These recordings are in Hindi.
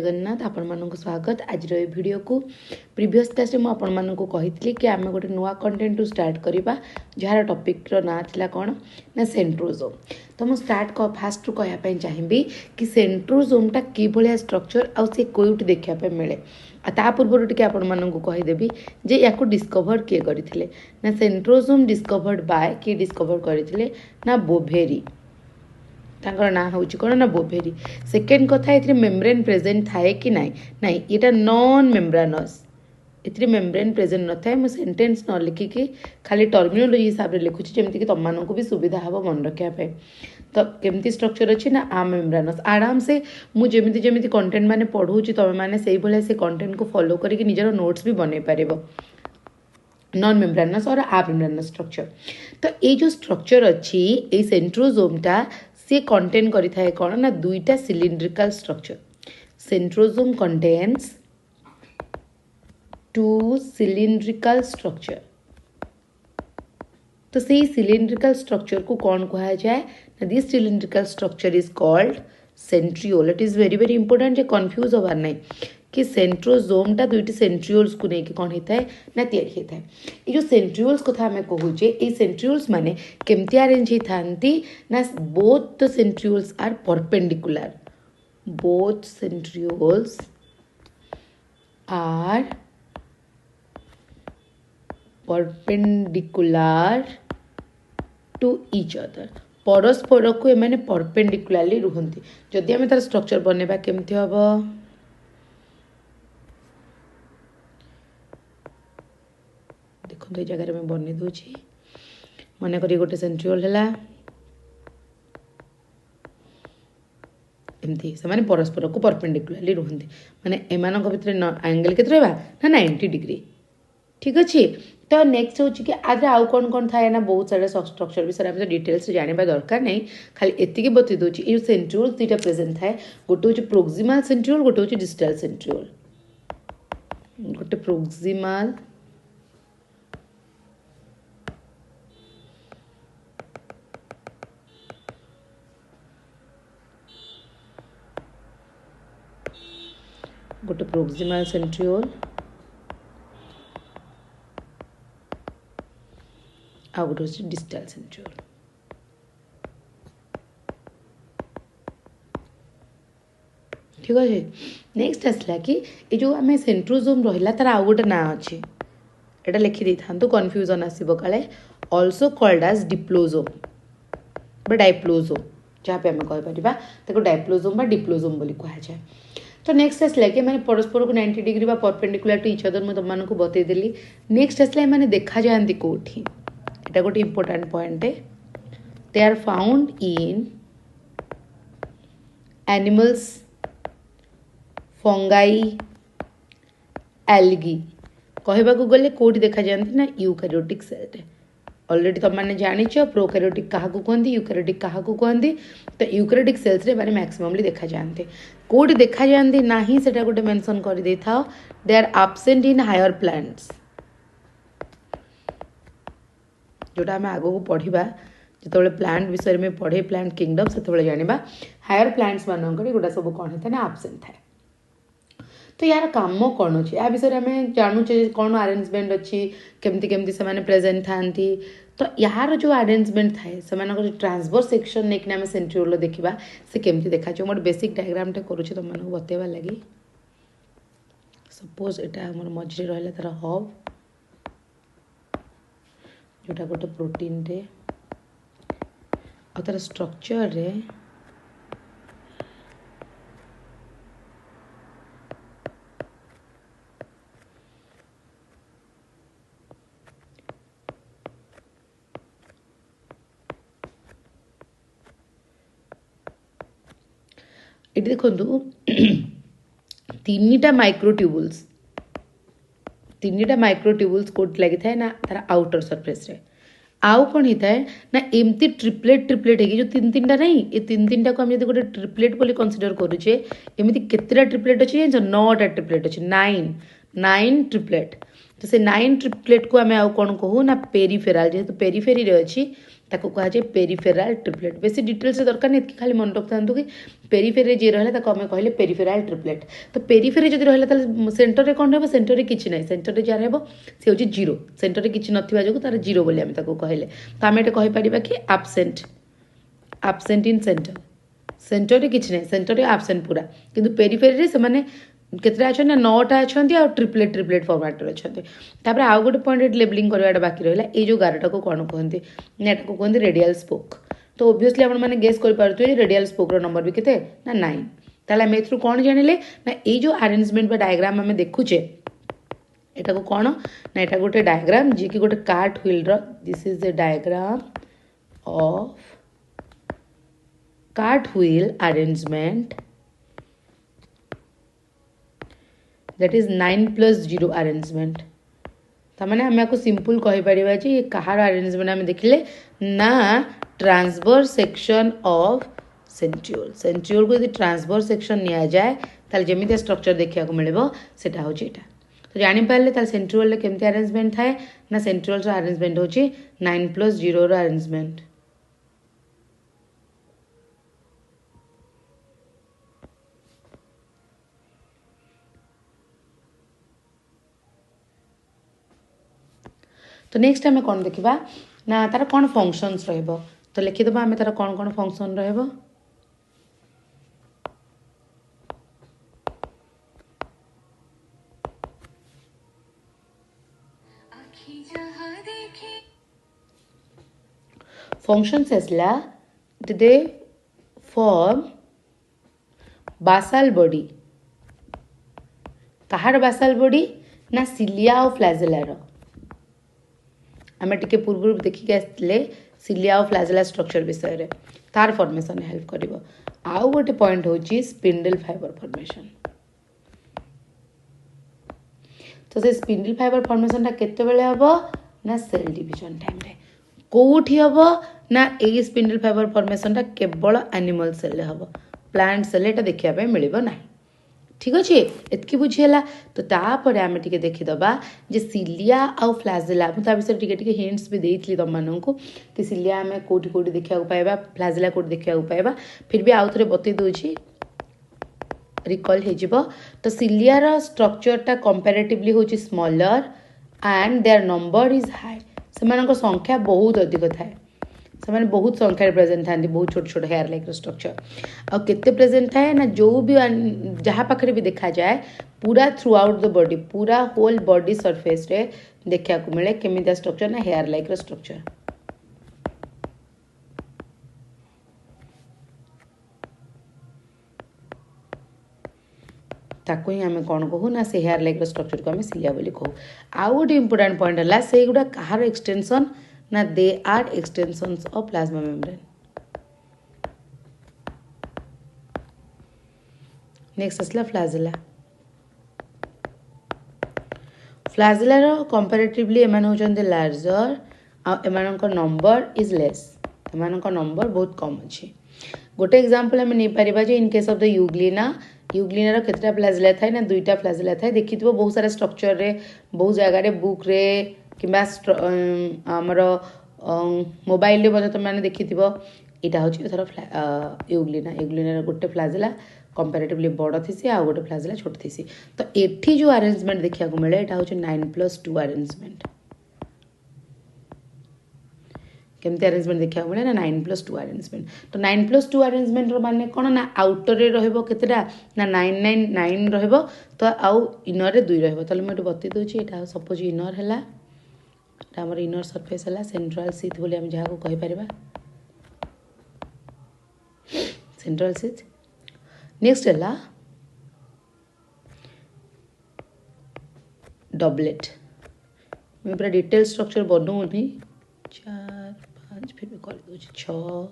जगन्नाथ आपण मानक स्वागत आज वीडियो को प्रीवियस क्लास में आपण मानक कही कि आम गोटे नुआ कंटेंट टू स्टार्ट करवा जार टॉपिक रो ना थिला कौन ना सेंट्रोजोम। तो मुझे स्टार्ट फास्ट रू कहवाई चाहिए कि सेंट्रोजोमटा कि भाया स्ट्रक्चर आउ सी कोईटी देखापी मिले ता पूर्व टी आपण मानक कहीदेवी जे या डिस्कवर किए करते ना सेंट्रोजोम डिस्कवर्ड बाय किए डिस्कवर करते ना बोभेरी तांकर ना हूँ कौन ना बोभेरी। सेकेंड कथा ये मेम्ब्रेन प्रेजेंट थाए कि नाई नाई ये नॉन मेम्ब्रानस ए मेम्ब्रेन प्रेजेंट न थाए मुझे सेंटेंस न लिखिकी खाली टर्मिनोलॉजी हिसाब से लिखुची जमीक तुम मानक भी सुविधा हम मन रखापी। तो केमती स्ट्रक्चर अच्छी ना आ मेम्ब्रानस आराम से मुझे जमी कंटेंट मैंने पढ़ाऊँ तुम मैंने से भाया से कंटेंट को फॉलो करके निजर नोट्स भी बन पार नॉन मेम्ब्रानस और आ मेम्ब्रानस स्ट्रक्चर। तो ये जो स्ट्रक्चर अच्छी ये सेंट्रोजोमटा सी कंटेन करें कौन ना दुईटा cylindrical structure. Centrosome contains two cylindrical structure. तो सही सिलिंड्रिकल स्ट्रक्चर को कौन कहा जाए ना this cylindrical structure is called centriole. It is very very important J confuse हबार नहीं कि सेंट्रोजोमटा दुईटी सेंट्रियोल्स को लेकिन कौन होता है ना तैयारी होता है। ये जो सेंट्रियोल्स कथा आम कहूचे ये सेंट्रियोल्स माने केमती अरेंज होती ना both the centrioles are perpendicular. Both centrioles are perpendicular to each other. परस्पर को एमाने परपेंडिकुलरली रुहंती। जदि आम तार स्ट्रक्चर बनेबा केमती हम देखो ये जगह में बन दूची मन करी गोटे सेंट्रियोल है एमती से माने परस्पर को परपेंडिकुलरली रुहंती माने एमानक भितर एंगल केते रहबा ना 90 डिग्री। ठीक अच्छे। तो नेक्स्ट हूँ कि आज आउ कौन कौन थाए ना बहुत सारा स्ट्रक्चर विषय आम डिटेल्स जानवा दरकार नहीं खाली एति बतई दूसरी ये सेंट्रियोल दुईटा प्रेजेंट थाए गोटे हूँ प्रोक्सिमाल सेंट्रियोल गोटे हूँ डिस्टाल सेंट्रियोल। गोटे प्रोक्सिमाल गोटे प्रोक्सिमाल सेंट्रियोल आ गोटे हूँ डिस्टाल सेंट्रियोल। ठीक अच्छे। नेक्स्ट आसला कि ये जो आम सेंट्रोजोम रहा तार आउ गोटे ना अच्छे यहाँ लिखिदे था कन्फ्यूजन आसो काले ऑल्सो कॉल्ड एज डिप्लोजोम बा डाइप्लोजोम जहाँ पे आम कहीपर डाइप्लोजोम बा डिप्लोजोम बोली कहुए। तो नेक्स्ट आसला कि मैंने परस्पर को 90 डिग्री बा परपेंडिकुलर टू इच अदर मुझे तुमको बतईदेली। नेक्स्ट आसला मैंने देखा जाती कौटी यहाँ गोटे इम्पोर्टाट पॉइंट है they are found in animals fungi algae कहवा गले कौटी देखा जाती ना यूकारियोटिक सेल। ऑलरेडी तुम मैंने जानिच प्रोकारियोटिक क्या कहते यूकारियोटिक क्या कहते। तो यूकारियोटिक सेल्स रे माने मैक्सिममली देखा जाते कौटी देखा जाती ना ही सेटा गोटे मेंशन कर दे था they are absent in higher plants जोटा आम आगो पढ़ा जो प्लांट विषय में पढ़े प्लांट किंगडम से जाना हायर प्लांट्स मानक गोटा सब कौन होता है एब्सेंट थाए। तो यार काम कौन अच्छे या विषय में जानूचे कौन अरेंजमेंट अच्छी केमती केमती से प्रेजेंट था। तो यार जो अरेंजमेंट थाए से ट्रांसवर्स सेक्शन नहीं आम सेंट्रियोल देखा से केमती देखा गोटे बेसिक डायग्राम करुचे तुम मानक बतेवा लगी। सपोज यहाँ मोर मझे रहा तार हब जोटा गोटे प्रोटीन रे और तार स्ट्रक्चर रे ये देखो तीन माइक्रोट्यूबुल्स कोट लगी था ना तार आउटर सरफेस रे आउ कौन होता है ना एमती ट्रिपलेट है जो तीन तीन टा नहीं ये तीन तीन टा को हम गोटे ट्रिपलेट बोली कंसीडर करुचे एमती केतेटा ट्रिपलेट अच्छे जान 9टा ट्रिपलेट अच्छे 9 ट्रिपलेट। तो से 9 ट्रिपलेट को आम आउ कौन कहू ना पेरीफेराल जेहेतु पेरीफेरी रे अच्छी ताको कहा जाए पेरिफेराल ट्रिपलेट। बेसी डिटेल्स दरकार नहीं, खाली मन रखता कि पेरिफेरी जी रहा आम कहले पेरिफेराल ट्रिपलेट। तो पेरिफेरी जब रहा सेंटर में कौन रहा, सेंटर में किसी ना, सेंटर में जहाँ रहा सी हूँ जीरो, सेंटर में किसी ना जो तार जीरो बोली आम कहले। तो आम ये कहीपर कि आबसेंट, आबसेंट इन सेंटर, सेंटर में किसी ना, सेंटर में आबसेंट पूरा, किंतु पेरिफेरी से मैंने केतटा अच्छा ना 9टा अच्छा आ ट्रिपलेट ट्रिपलेट फॉर्मेट अच्छा। तापर आउ गोटे पॉइंट लेबलिंग करवाटा बाकी रहा, ये जो गारटा को कौन कहते ना, यहाँ कहते रेडियल स्पोक। तो ओब्वियसली आपने गेस करेंगे रेडियल स्पोक्र नंबर भी केते ना 9। ताहले आम एथरू कौन जानिले ना, ये जो अरेंजमेंट डायग्राम आम देखुचे एटा को कौन ना, यहाँ गोटे डायग्राम जी कि गोटे कार्ट व्हील रो, this is the diagram of cart wheel arrangement, that is 9+0 arrangement. तामाने आम आपको सिंपल कहीपर ये कहार अरेंजमेंट आम देखिले ना, transverse section of centriole. Centriole को यदि ट्रांसवर्स सेक्शन नि जाए ताले जमिति स्ट्रक्चर देखा मिले सेटा होची एटा। तो जानिपारे ताले सेंट्रियोल केमती अरेंजमेंट थाए ना, सेंट्रियोल अरेंजमेंट होची 9+0 अरेंजमेंट। तो नेक्स्ट आम कौन देखा ना, तार कौन फंक्शंस रहिबो। तो लिखिदेव आम तार कौन कौन फंक्शन रहिबो। फंक्शंस आसला दे फॉर्म बासाल बॉडी। कहार बासाल बॉडी ना, सिलिया और फ्लैजेला। आम टे पूर्व देखिक आसते सिलिया और फ्लैजेला स्ट्रक्चर विषय रे, तार फॉर्मेशन हेल्प करिवो। आउ गोटे पॉइंट होची स्पिंडल फाइबर फॉर्मेशन। तो से स्पिंडल फाइबर फॉर्मेशन टा केते बेले हबो ना, सेल डिवीजन टाइम रे। कोठी हबो ना, ए स्पिंडल फाइबर फॉर्मेशन टा केवल एनिमल सेल रे हबो, प्लांट सेल एटा देखिया पे मिलिबो नाही। ठीक अच्छे, एतकी बुझीगला। तो तापर आम टे देखीदबा जे सिलिया आउ फ्लैजेला, मुझे विषय टे हिंट्स भी देती तुम मानू कि सिलिया आम कौटी कौटी देखा पाइबा, फ्लैजेला कौटी देखा पाइबा, फिर भी आउ थे बतई दूची रिकॉल हो। तो सिलियार स्ट्रक्चरटा कंपैरेटिवली होची smaller and their number is high. से संख्या बहुत अधिक थाए, से मैंने बहुत संख्या प्रेजेंट था, बहुत छोट छोट हेयर लाइक स्ट्रक्चर। और केते प्रेजेंट थाए ना, जो भी जहाँ पाखे भी देखा जाए पूरा थ्रू आउट द बॉडी, पूरा होल बॉडी सरफेस रे देखा मिले केमितिया स्ट्रक्चर ना, हेयर लाइक स्ट्रक्चर। ताको ही आम कौन कहू ना, से हेयर लाइक स्ट्रक्चर को आम सिलिया बोली कहू। आउ गोटे इंपोर्टेंट पॉइंट है से गुड़ा कहार एक्सटेंशन ना, they are extensions of plasma membrane. Next आसला फ्लैजेला। फ्लैजेलार कंपैरेटिवली एमान होचंदे लार्जर, आ एमानक नंबर इज लेस, एमानक नंबर बहुत कम अच्छी। गोटे एग्जांपल आम नहीं पारिबा जे in case of the Euglena, यूग्लिनार केतटा फ्लैजेला थाए ना, 2टा फ्लैजेला थाए। देखिथिबो बहुत सारा स्ट्रक्चर रे, बहुत जगह रे, बुक रे किंबा आमर मोबाइल रे तुम मैंने देखिथिबो। यहाँ हूँ थर यूग्लिना, यूग्लिनार गोटे फ्लैजेला कंपैरेटिवली बड़ थी, आ गोटे फ्लैजेला छोट थी। तो एठी जो अरेंजमेंट देखा मिले यहाँ हूँ 9+2 अरेंजमेंट। केमती अरेंजमेंट देखा मिले ना, 9+2 अरेंजमेंट। तो 9+2 अरेंजमेंट माने कौन ना, आउटर रे रहिबो केतेटा ना 9 रहिबो, तो आउ इनर रे 2 रहिबो। ताले मैं बतई दूची, एटा सपोज इनर हैला, आमर इनर सरफेस है सेंट्रल सीथ बोली आम जहाँ को कही परिबा, सेंट्रल सीथ। नेक्स्ट है डबलेट। मैं पूरा डिटेल स्ट्रक्चर बनाऊनी, 4 5 फिर भी कर दूँ 6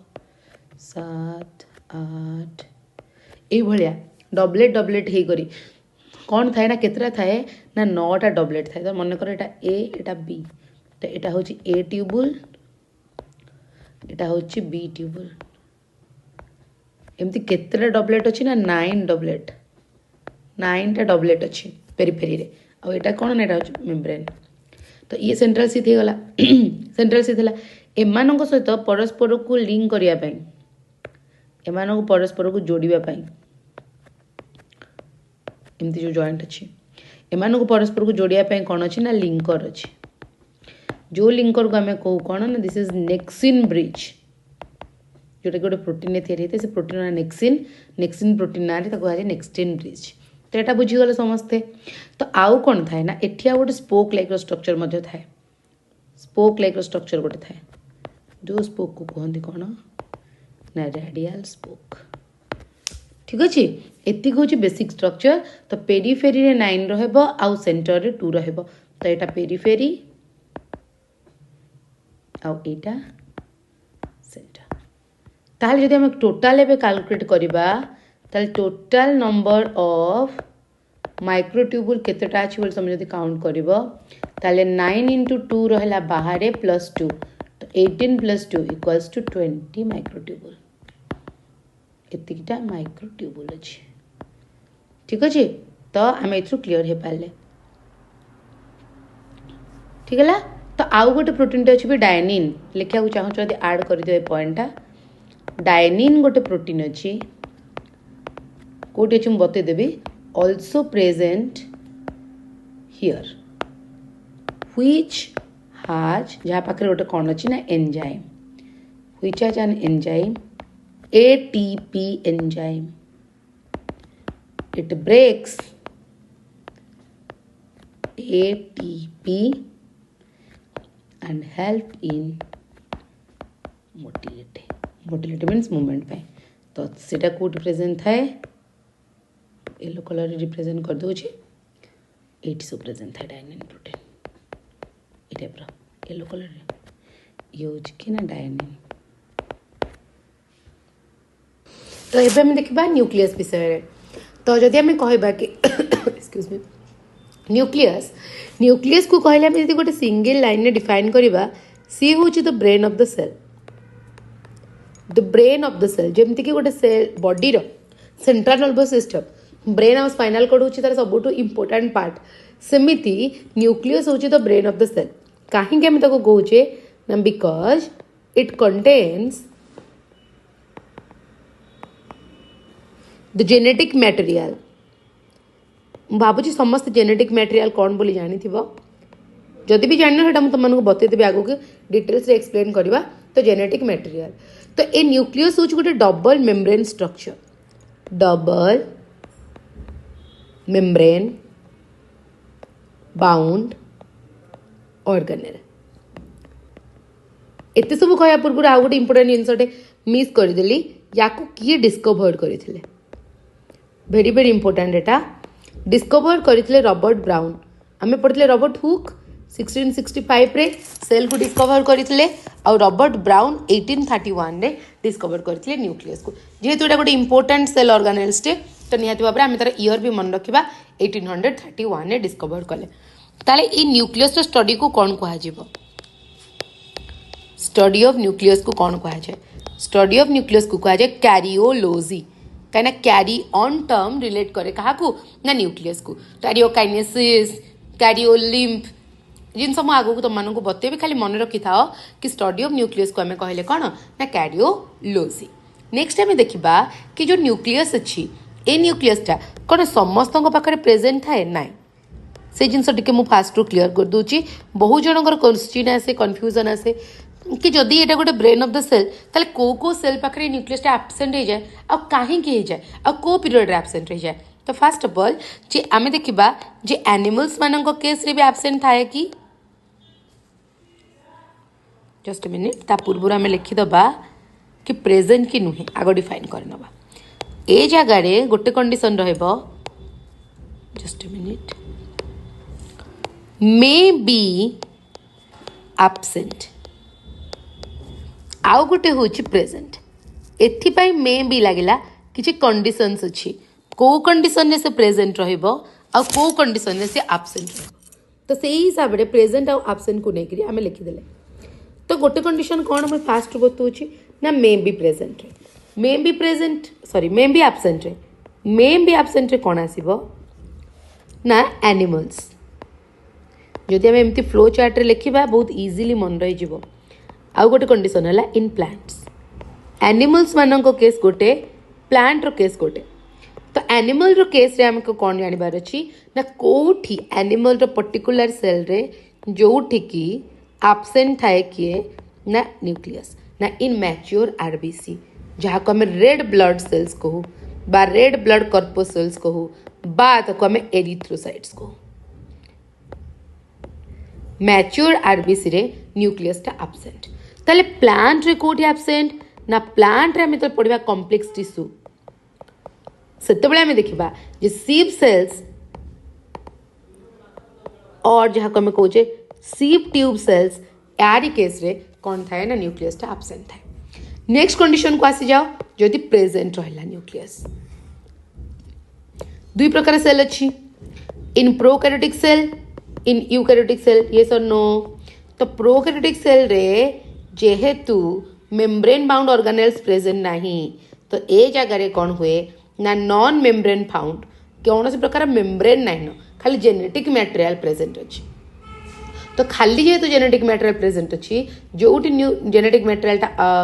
7 8 ये डबलेट डबलेट हो करी कौन थाए ना, केतटा थाए ना 9टा डबलेट थाए। तो मन कर एटा ए एटा बी, तो यहाँ हूँ ए ट्यूबुल, यहाँ हूँ बी ट्यूबुल। एमती केतटा डबलेट अच्छी ना, 9 डबलेट, 9टा डबलेट अच्छी पेरिफेरी रे। आ यहाँ कौन ना, यहाँ हूँ मेम्ब्रेन। तो ये सेंट्रल सीथ हो गला सेंट्रल सीथ है। एमानक सहित परस्पर को लिंक करिया पई एमानक परस्पर को जोड़िया पई एमती जो जॉइंट अच्छी एमानक परस्पर को जोड़िया पई कौन अच्छी ना लिंकर अच्छी जो लिंकर को आम कहू कौन ना दिस इज नेक्सिन ब्रिज जोटा कि गोटे प्रोटीन या से प्रोटीन ना नेक्सिन नेक्सिन प्रोटीन ना कहुए नेक्सिन ब्रिज तो यहाँ बुझीगले समस्ते तो आउ कौन थाए ना एठी गोटे स्पोक लाइक स्ट्रक्चर थाए स्पोक लाइक स्ट्रक्चर गोटे थाए जो स्पोक को कहते कौन ना रेडियल स्पोक ठीक अच्छे एति हूँ बेसिक स्ट्रक्चर तो पेरीफेरी रे 9 रहबो आउ सेंटर रे 2 रहबो तो यहाँ पेरीफेरी आउ एटा सेंटर ताल जदि हम टोटाल एबे कैलकुलेट करबा ताल टोटाल नंबर ऑफ माइक्रोट्यूबुल केतेटा अछि बोल समय जदि काउंट करबो ताले 9 into 2 रहला बाहर प्लस 2 तो 18 plus 2 equals to 20 microtubule एतिकिटा microtubule अछि ठीक अछि तो आम एथु क्लियर हे पाले ठीक है तो आउ गोटे प्रोटीन टे अच्छी डायनिन लिखा चाहूँ जब आड करदे पॉइंटा डायनिन गोटे प्रोटीन अच्छी कौटी अच्छी मुझे बतईदेवी ऑल्सो प्रेजेंट हियर व्हिच हाज जहाँ पाखे गोटे कौन अच्छी ना एंजाइम व्हिच हाज an enzyme ATP enzyme it breaks ATP and help in motility motility means movement पे तो सेटा को रिप्रेजेंट है येलो कलर रिप्रेजेंट कर दो एट सब प्रेजेंट है डायनिन प्रोटीन ये टाइप येलो कलर यूज कि ना डायनिन तो ये आम देखा न्यूक्लियस विषय तो जदि आम कहबा कि एक्सक्यूज मी न्यूक्लियस न्यूक्लियस को कहले आम जदि गोटे सिंगल लाइन में डिफाइन करबा सी हूँ the brain of the cell the brain of the cell जमती कि गोटे सेल बॉडी रो सेंट्रल नर्वस सिस्टम ब्रेन और स्पाइनल कॉर्ड हूँ तार सबुठ इंपोर्टाट पार्ट सेमिति न्यूक्लियस हूँ the brain of the cell कहीं आम कहूचे ना because it contains the genetic material भावुँ समस्त जेनेटिक मटेरियल कौन बोली जानी जदि भी जान ना तुमको बतईदेवी आगो कि डिटेल्स एक्सप्लेन करवा तो जेनेटिक मटेरियल तो ए न्यूक्लियस हूँ गोटे double membrane structure double membrane bound organelle एत सब कह पूर्व आउ गोटे इंपोर्टेंट जिनसटे मिस करदेली या किए डिस्कवर करते वेरी वेरी इंपोर्टेंट एटा डिस्कवर करते रॉबर्ट ब्राउन आम पढ़ते रॉबर्ट हुक 1665 रे सेल को डिस्कवर करते और रॉबर्ट ब्राउन 1831 रे डिस्कवर करते न्यूक्लियस को जेहेतु एटा गोटे इंपोर्टेंट सेल ऑर्गेनेल्स टे तो निहाती भाव में आम तार ईयर भी मन रखा 1831 रे डिस्कवर कले ताले ई न्यूक्लियस स्टडी को कौन कह स्टडी ऑफ न्यूक्लियस को कौन कह स्टडी ऑफ न्यूक्लियस को कह कैरियोलोजी कहीं कैरी ऑन टर्म रिलेट करे क्या ना न्यूक्लियस को कैरियोकाइनेसिस कैरियोलिम्फ जिन सब आगू तुमको बतेबी खाली मन रखी था कि स्टडी ऑफ न्यूक्लियस को आम कहले कौन ना कैरियोलोजी नेक्स्ट आम देखा कि जो न्यूक्लियस अच्छी ए न्यूक्लियसटा कौन समस्त पाखे प्रेजेंट थाए ना से जिनस टी मुझे फास्ट रू क्लीयर कर दूची बहुत जनकर क्वेश्चन आसे कन्फ्यूजन आसे कि जदि ये गोटे ब्रेन ऑफ द सेल ताले को सेल पाखे न्यूक्लियस एब्सेंट हो जाए आ कहीं जाए आ को पीरियड एब्सेंट हो जाए तो फास्ट ऑफ ऑल जे आम देखा जे एनिमल्स मान केस रे भी एब्सेंट थाए कि जस्ट मिनिट ता पूर्व आम लिखिदबा कि प्रेजेंट कि नुहे आग डिफाइन करनबा ए जगार गोटे कंडीशन रहिबो just minute may be absent आउ गोटे हूँ प्रेजेंट एथिपाई मे भी लगिला किसी कंडीशंस अच्छी कौ कंडीशन से प्रेजेंट रहिबो आ कौ कंडीशन से एब्सेंट रहिबो तो से हिसाब से प्रेजेंट आउ एब्सेंट को लेकर आम लिखिदेले तो गोटे कंडीशन कौन मैं फास्ट बताऊँ ना may be present may be present sorry may be absent may be absent कौन आसीबो ना एनिमल्स जदि आम एमती फ्लो चार्ट रे लिखा बहुत इजिली मन रही आउ गोटे कंडीशन है इन प्लांट्स एनिमल्स मान केस गोटे प्लांट रो केस गोटे तो एनिमल रो केस रे हमको कौन जानबार अच्छी ना कोठी एनिमल रो पर्टिकुलर सेल रे जोठी की एब्सेंट थाए किए ना न्यूक्लियस ना इन मैच्योर आरबीसी जहाँ को हमें रेड ब्लड सेल्स कहू बा रेड ब्लड कर्पोसेल्स कहू बा ताको हमें एरिथ्रोसाइट्स कहू मैच्योर आरबीसी रे न्यूक्लियस टा एब्सेंट ताले प्लांट रे कोठी एब्सेंट ना प्लांट रे हमें तो पढ़िबा कॉम्प्लेक्स टिश्यू सेतेबेले हमें देखिबा जे सीव सेल्स और जहाँ को हमें कहूचे सीव ट्यूब सेल्स यारी केस रे कौन थाए ना न्यूक्लियस टा एब्सेंट थाए नेक्स्ट कंडीशन को आसी जाओ जदि प्रेजेंट रहला न्यूक्लियस दुई प्रकार सेल अच्छी in prokaryotic cell in eukaryotic cell yes और नो तो प्रोकैरियोटिक सेल रे जेहेतु मेम्ब्रेन बाउंड ऑर्गेनेल्स प्रेजेंट नहीं तो ए जगह रे कौन हुए ना नॉन मेम्ब्रेन फाउंड कौन प्रकार मेम्ब्रेन नहीं न खाली जेनेटिक मटेरियल प्रेजेंट अच्छी तो खाली जेहेतु जेनेटिक मटेरियल प्रेजेंट अच्छी जो न्यू जेनेटिक मटेरियल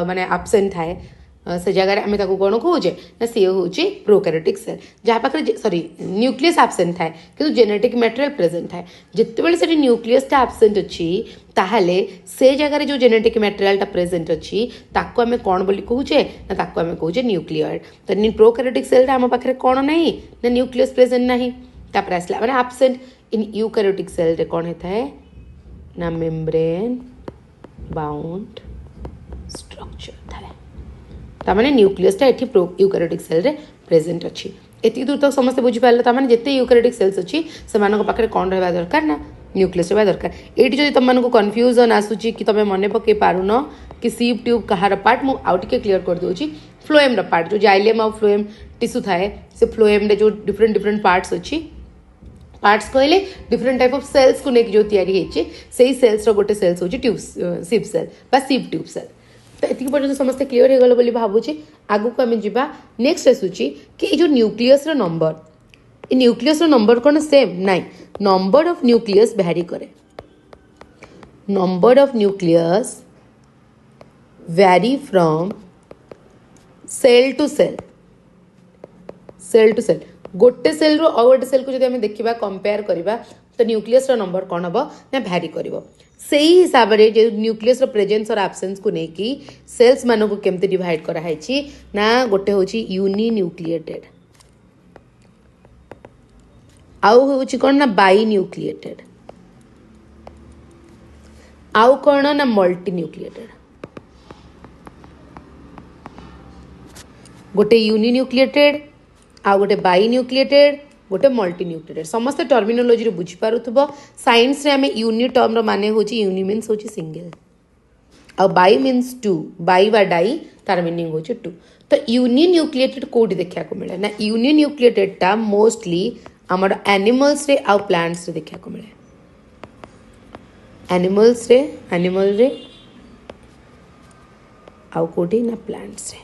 माने एब्सेंट थाए से जगह आम कौन कहे ना सी हूँ प्रोकैरियोटिक सेल जहाँ पाखे सॉरी न्यूक्लियस एब्सेंट थाए कि जेनेटिक मटेरियल प्रेजेंट थाए जितेबाला से न्यूक्लियस एब्सेंट अच्छी ताहले से जगह जो जेनेटिक मटेरियल प्रेजेंट अच्छी ताको आम कौन बोली कहूचे ना ताको आम कहूचे न्यूक्लियॉइड तो प्रोकैरियोटिक सेल आम पाखे कौन नहीं ना न्यूक्लियस प्रेजेंट नहीं तापर आसला माने एब्सेंट इन यूकैरियोटिक सेल रे कौन होता है ना मेम्ब्रेन बाउंड स्ट्रक्चर थाए तामाने न्यूक्लियस टा एठी यूकैरियोटिक सेल रे प्रेजेंट अच्छी एति दूर तक समस्त बुझी पाले तामाने जेते यूकैरियोटिक सेल्स अच्छी सेमानक पाखरे कोन रहबा दरकार ना न्यूक्लियस रहबा दरकार एठी जदि तमनको कन्फ्यूजन आसुची कि तमे मने पके पारुनो कि सीव ट्यूब कहार पार्ट मु आउट के क्लियर कर दोची फ्लोएम रो पार्ट जो जाइलेम और फ्लोएम टिश्यू थाए से फ्लोएम रे जो डिफरेंट पार्ट्स अच्छी पार्ट्स कहले डिफरेंट टाइप ऑफ सेल्स को लेके जो तैयारी होइचे सेही सेल्स रो गोटे सेल्स होची ट्यूब सीव सेल बा सीव ट्यूब सेल तो ये पर्यटन समस्त क्लीयर हो गल भावुचे आगु को आम जा नेक्स्ट आसूची कि जो न्यूक्लियस नंबर ये न्यूक्लियस नंबर कौन सेम नाइ नंबर ऑफ न्यूक्लियस भैरी करे number of nucleus vary from cell to cell गोटे सेल रो और गोटे सेल को जब देखा कंपेयर करवा तो न्यूक्लियस नंबर कौन हम ना भैरी कर से ही हिसाब से जो न्यूक्लियस प्रेजेंस और एब्सेंस को लेकिन सेल्स मान को केमती डिवाइड कराई ना गोटे हूँ यूनि न्यूक्लिएटेड आउ हूँ कौन ना बाई न्यूक्लिएटेड आउ कौन ना मल्टी न्यूक्लिएटेड गोटे यूनि न्यूक्लिएटेड आउ गोटे बाई न्यूक्लिएटेड गोटे मल्टी न्यूक्लिएटेड समस्त टर्मिनोलॉजी बुझी पारुथबो साइंस रे हमें यूनि टर्म रो माने होची यूनि मीन्स होची सिंगल और बाई मीन्स टू बाई बा डाई तार मीनिंग होची टू तो यूनि न्यूक्लिएटेड कोडी देखा को मिले ना यूनि न्यूक्लिएटेड टा मोस्टली हमर एनिमल्स रे और प्लांट्स रे देखा को मिले एनिमल रे आउ कोडी ना प्लांट्स रे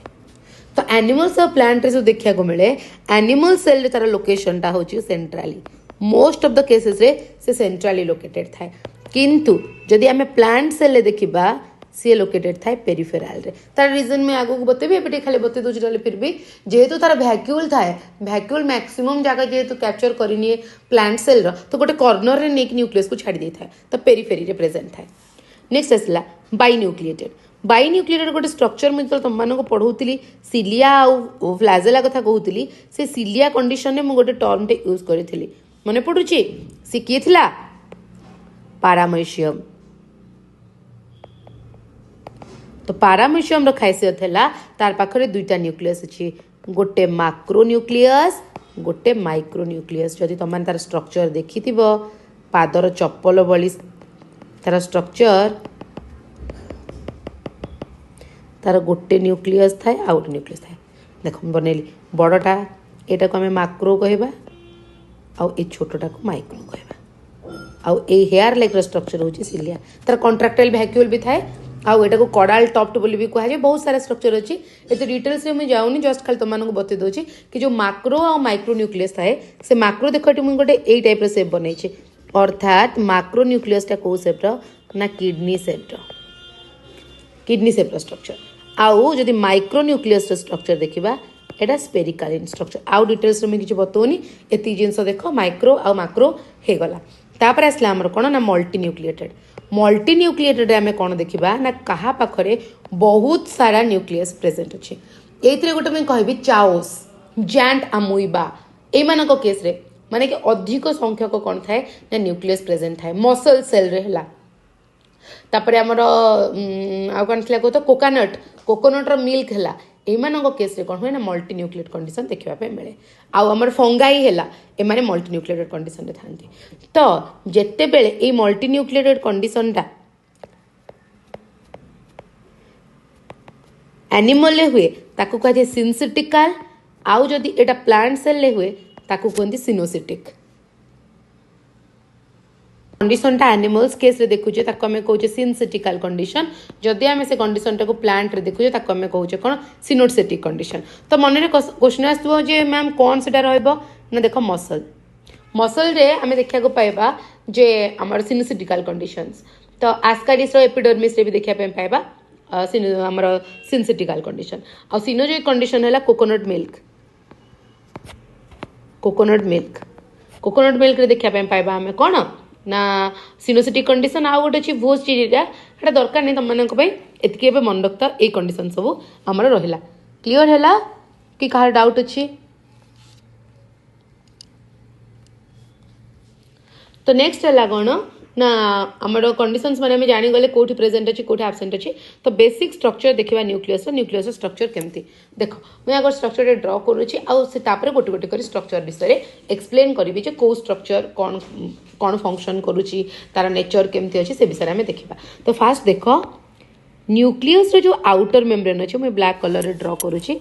तो एनिमल्स और प्लांट रे जो देखा को मिले एनिमल सेल रे तार लोकेशन टा होची centrally most of the cases रे से सेंट्रली लोकेटेड थाए किंतु जदि आमे प्लांट सेल रे देखिबा सी लोकेटेड थाए पेरिफेरल रे तार रीजन में आगो को बतेबी एपटे खाली बते दोछ डाले फिर भी जेहेतु तार वैक्यूल थाए वैक्यूल मैक्सिमम जगह जेहेतु कैप्चर करिनी प्लांट सेल रो तो गोटे कॉर्नर रे नेक न्यूक्लियस को छाड़ी दे थाए तो पेरिफेरी रे प्रेजेंट थाए नेक्स्ट आसला बाई न्यूक्लिएटेड बाई न्यूक्लिएटेड गोटे स्ट्रक्चर मुझे तुम मानक पढ़ाऊली सिलिया आउ फ्लाजेला कथा कहूली से सिलिया कंडीशन में गोटे टर्म टे यूज करी मन पड़ुची सी किए थिला पारामेशियम तो पारामेशियम रो खासियत है तार पाखरे दुईटा न्यूक्लियस अच्छी गोटे माक्रो न्यूक्लियस गोटे माइक्रो न्यूक्लियस जदि तुम तार स्ट्रक्चर देखि पादर चप्पल भली तार स्ट्रक्चर तार गोटे न्यूक्लियस थाए आ गोटे न्यूक्लियस थाए देख बनैली बड़टा एटा को आम माक्रो कहबा आउ ए छोटटा को माइक्रो कहबा आउ ए हेयर लाइक स्ट्रक्चर होची सिलिया तार कॉन्ट्रैक्टाइल वैक्यूल भी थाए आउ एटा को कडाल टॉप्ड बोली भी कहा जाए बहुत सारा स्ट्रक्चर अच्छी एते डिटेल्स रे मैं जाऊनी जस्ट खाली तुम को बते दोची कि जो माक्रो आ माइक्रो न्यूक्लियस थाए से माक्रो देखो मुझे गोटे ए टाइप शेप बनई अर्थात माक्रो न्यूक्लियस टा को शेप ना किडनी शेप किडनी शेप्र स्ट्रक्चर आउ जदि माइक्रोन्यूक्लियस स्ट्रक्चर देखा एटा स्पेरिकालीन स्ट्रक्चर आउ डिटेल्स में किसी बताऊनी एति जिनस देख माइक्रो आउ माक्रो हो गला तापर आसला आमर कौन ना मल्टी न्यूक्लिएटेड आम कौन देखा ना क्या पाखरे बहुत सारा न्यूक्लियस प्रेजेंट अच्छे ये गोटे मुझे कहबी चाओस जैंट अमुइबा एमान केस रे माने कि अधिक संख्यक कौन थाए ना न्यूक्लियस प्रेजेंट थाए मसल सेल रे हला तापर आमर आउ कौन थी कह कोकोनट मिल्क है एमान केस रे कौन हुए ना मल्टी न्यूक्लिएट कंडीशन देखा मिले आउ आमर फंगाई है एमाने मल्टी न्यूक्लिएटेड कंडीशन रे थांती तो जेते बेले ए मल्टी न्यूक्लिएटेड कंडीशन टा एनिमल ले हुए ताकू कहे सिंसिटिकल आउ जदि एटा प्लांट सेल ले हुए ताकू कहते सिनोसिटिक कंडीशन टा एनिमल्स केस रे देखुचे ताकू हमें कहूचे सिनसिटिकल कंडीशन जदि हमें से कंडीशन टाको प्लांट रे देखुचे ताकू हमें कहूचे कोन सिनोसिटिक कंडीशन तो मन रे क्वेश्चन आसो जे मैम कौन सेटा रहइबो ना देखो मसल रे हमें देखा को पाइबा जे हमर सिनोसिटिकल कंडीशंस तो आस्कारिस रो एपिडर्मिस रे भी देखा पाइबा आमर सिनसिटिकल कंडीशन आ सिनोजिक कंडीशन है कोकोनट मिल्क रे देखा पाइबा हमें कौन ना सिनोसिटिक कंडीशन आउ गोटे अच्छी भोज चिरीटा এটা दरकार नहीं तुम मानी एतिक मन रखता ये कंडीशन सब आमर रहा क्लीयर है कि कहार डाउट अच्छी तो नेक्स्ट है कौन ना आमर कंडीशंस माने जानीगले कौटी प्रेजेंट अच्छी कौटी आबसेंट अच्छी तो बेसिक स्ट्रक्चर देखा न्यूक्लियस स्ट्रक्चर केमती देख मुझे आगे स्ट्रक्चर ड्र करुच्ची आउे गोटे गोटे कर स्ट्रक्चर विषय एक्सप्लेन करी कौ स्ट्रक्चर कौन कौन फंक्शन करुच्ची तार नेचर केमती अच्छी से विषय में देखा तो फास्ट देख न्यूक्लियस जो आउटर मेम्ब्रेन अच्छे मुझे ब्लैक कलर ड्र करुच्ची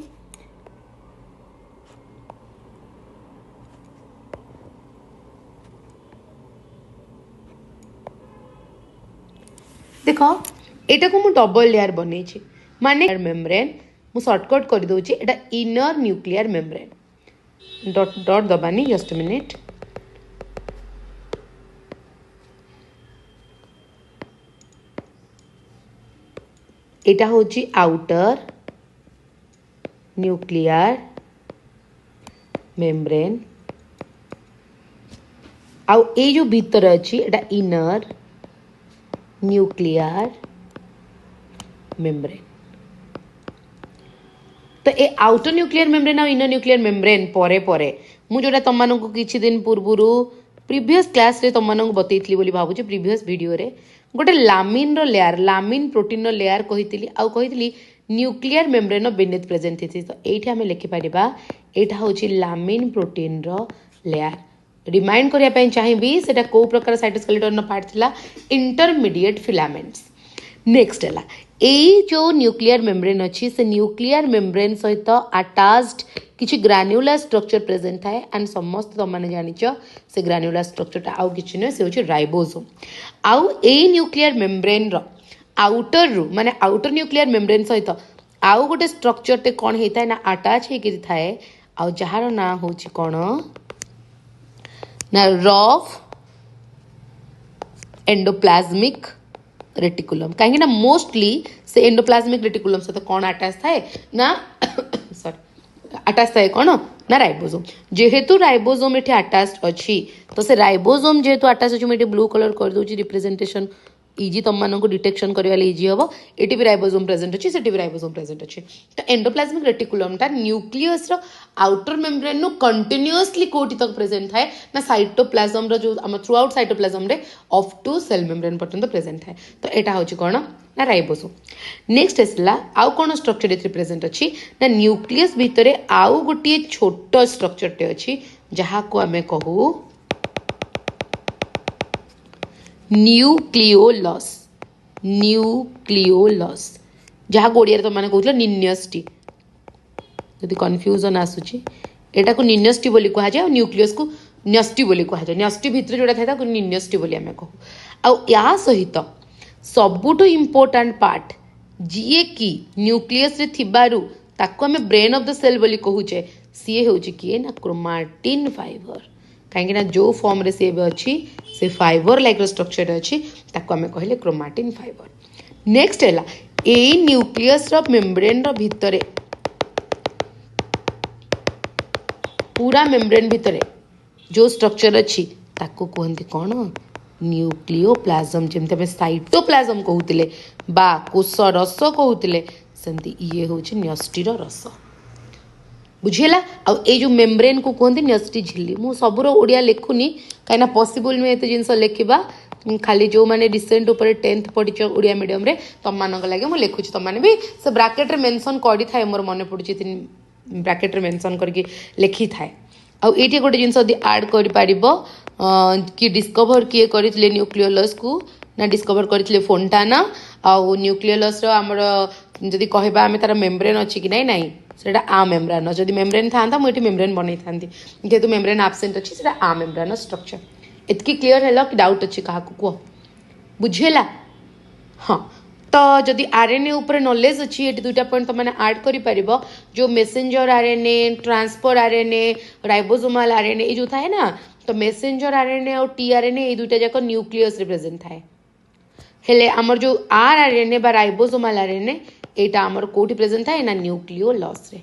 देख एटा को मु डबल लेयर बनी माने मेम्ब्रेन मु शॉर्टकट कर दूची एटा inner nuclear membrane dot dot दबानी जस्ट मिनिट एटा होची आउटर न्यूक्लियर मेम्ब्रेन आउ ए जो भीतर अच्छी एटा इनर न्यूक्लियर मेम्ब्रेन तो ए आउटर न्यूक्लियर मेम्ब्रेन और इनर न्यूक्लियर मेम्ब्रेन परे परे मु जोटा तुम मानक किछि दिन पूर्वरु प्रीवियस क्लास रे तुम मानक बतैतली बोली भाबुची प्रीवियस वीडियो रे गोटे लामिन रो लेयर लामिन प्रोटीन रो लेयर कहितली आउ कहितली न्यूक्लियर मेम्ब्रेन रो बेनेथ प्रेजेंट थी तो एठी हमें लिखि पारिबा एटा होची लामिन प्रोटीन रो लेयर रिमाइंड करने चाहिए से कौ प्रकार साइटोस्केलेटन पार्ट थिला इंटरमीडिएट फिलामेंट्स नेक्स्ट है यही जो न्यूक्लियर मेम्ब्रेन अच्छी से न्यूक्लियर मेम्ब्रेन सहित अटैच्ड किसी ग्रान्युलर स्ट्रक्चर प्रेजेंट थाए एंड समस्त तुम मैंने जानिच से ग्रान्युलर स्ट्रक्चर आउ कि नुहे से हूँ राइबोसोम आउ ए न्यूक्लियर मेम्ब्रेन आउटर रु माने आउटर न्यूक्लियर मेम्ब्रेन सहित आउ गोटे स्ट्रक्चर टे कौन होता है ना अटैच होकर थाए आउ जार ना हूँ कौन ना रफ एंडोप्लाज्मिक रेटिकुलम कहीं ना मोस्टली से एंडोप्लाज्मिक रेटिकुलम सहित कौन अटैच थाए ना सॉरी अटैच थाए कौन ना राइबोसोम जेहेतु राइबोसोम ये अटैच अच्छी तो से राइबोसोम जेहेतु अटैच अच्छी मुझे ब्लू कलर कर दूसरी रिप्रेजेंटेशन इजी तुम मानक डिटेक्शन करने इजी हम ये भी राइबोसोम प्रेजेंट अच्छी से भी राइबोसोम प्रेजेंट अच्छी तो एंडोप्लाज्मिक रेटिकुलम टा न्यूक्लियस रो आउटर मेम्ब्रेन नो कंटिन्यूअसली कोटी तक प्रेजेंट थाए ना साइटोप्लाज्म रो जो हम थ्रू आउट साइटोप्लाज्म रे अप टू सेल मेम्ब्रेन पर्यंत प्रेजेंट थाए तो एटा होची कोन ना राइबोसोम नेक्स्ट एसला आउ कोन स्ट्रक्चर एथि प्रेजेंट अच्छी ना न्यूक्लियस भितरे आउ गोटे छोट स्ट्रक्चर टे अच्छी जहा को हमें कहू न्यूक्लियोलस जहाँ ओडिया तुम मैंने कहते निन्यस्टी यदि कन्फ्यूजन आसूची एटा को निन्यस्टी बोली कहा जाए न्यूक्लियस को न्यस्टी बोली कहा जाए न्यस्टी भितर जोड़ा था निन्यस्टी बोली आम कहू आ या सहित सबुठु इम्पोर्टाट पार्ट जी कि न्यूक्लियस रे थिबारु ताको आम ब्रेन ऑफ द सेल बोली कहूचे सी हूँ किए ना क्रोमाटिन फाइबर कहीं जो फॉर्म रे सी अच्छी से फाइबर लाइक स्ट्रक्चर अच्छी ताको आम कहले क्रोमाटिन फाइबर नेक्स्ट है ए न्यूक्लियस मेम्ब्रेन भितर पूरा मेम्ब्रेन भितर जो स्ट्रक्चर अच्छी ताको कहते कौन न्यूक्लियोप्लाज्म जमती आम साइटोप्लाज्म कहते बा कोष रस कहते सेमती ये हूँ न्यष्टिर रस बुझीला आ जो मेम्ब्रेन को कहते न्यष्टि झिल्ली मु सबूर ओडिया लिखुनी कहीं पॉसिबल नुहे एत जिन लिखा खाली जो मैंने रिसेंट ऊपर 10th पढ़ी ओडिया मीडियम रे तुम मान लगे मुझे लिखुची तुम भी से ब्राकेट मेंशन करी थाए मोर मन पड़ी ब्राकेट मेंशन करके लिखी थाए आईटी गोटे जिन आड कर कि डिस्कवर किए करते न्यूक्लियोलस को ना डिस्कवर करते फोन्टाना आउ न्यूक्लियोलस आमर जदि कहबा आम तार मेम्ब्रेन अच्छी कि नाई से आ मेम्ब्रेन जदि मेम्ब्रेन था मुझे मेम्ब्रेन बनई था जेहेतु मेम्ब्रेन आब्सेंट अच्छी से आ मेम्ब्रेन स्ट्रक्चर एतकी क्लीयर है कि डाउट अच्छी क्या कह बुझेला हाँ तो जदि आरएनए ऊपर नॉलेज अच्छी ये दुईटा पॉइंट तुम मैंने आड कर जो messenger RNA transfer RNA ribosomal RNA ये जो था ना तो मेसेंजर आरएनए और टीआरएनए ये दुईटा जाक न्यूक्लियस रिप्रेजेंट थाए हेले आमर जो आरएनए बा राइबोसोमल आरएनए एटा आमर कोठी प्रेजेंट थाए ना न्यूक्लियोलस रे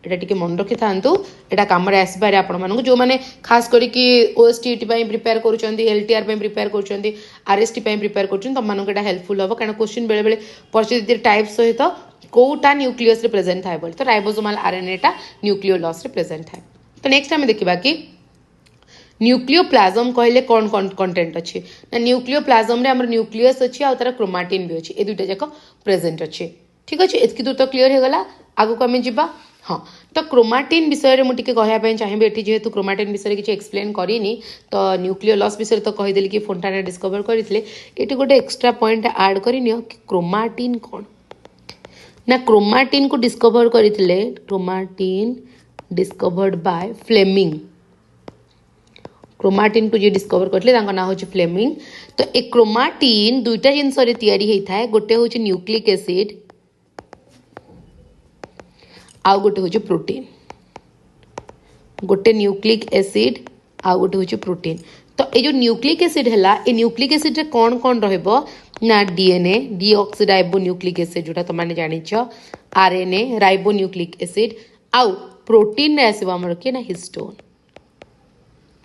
एटा टिके मन रखि थांतु एटा काम रे आसबारे आपण मानको जो माने खास करी कि ओएसटीटी पई प्रिपेयर करूचंदी एलटीआर पई प्रिपेयर करूचंदी आरएसटी पई प्रिपेयर करूचंदी तम मानको एटा हेल्पफुल हो कारण क्वेश्चन बेले बेले परिस्थिति टाइप सहित कोटा न्यूक्लियस रे प्रेजेंट थाए बोल तो राइबोसोमल आरएनए टा न्यूक्लियोलस रे प्रेजेंट थाए तो नेक्स्ट हम देखिबा कि न्यूक्लियोप्लाज्म कहले कौन कौन कंटेंट अच्छी ना न्यूक्लियोप्लाज्म रे हमर न्यूक्लियस अच्छी आ तार क्रोमाटिन भी अच्छी ए दुइटा जाक प्रेजेंट अच्छी ठीक अच्छे एतकी दूर तो क्लीयर हो गला आगो को आम जा हाँ तो क्रोमाटिन विषय में मुझे कहवाई चाहिए ये जेहेतु क्रोमाटिन विषय किसी एक्सप्लेन करी तो न्यूक्लियोलस विषय तो कहीदेली कि फोन्टाना डिस्कवर करते ये गोटे एक्सट्रा पॉइंट आड कर क्रोमाटिन कौन ना क्रोमाटिन को डिस्कवर करते chromatin discovered by Flemming chromatin को जी डिस्कवर करते ना हूँ फ्लेमिंग तो ए क्रोमाटिन दुईटा जिनस या गोटे हूँ न्यूक्लिक एसिड आउ गोटे हूँ प्रोटीन गोटे न्यूक्लिक एसिड आउ गोटे हूँ प्रोटीन तो ये जो न्यूक्लिक एसिड है ये न्यूक्लिक एसिड रे कौन कौन रहिबो ना डीएनए डीऑक्सीराइबो न्यूक्लिक एसिड जोटा तुम मैंने जानिछ आरएनए राइबो न्यूक्लिक एसिड आउ प्रोटीन रे आसीबो हमर के ना हिस्टोन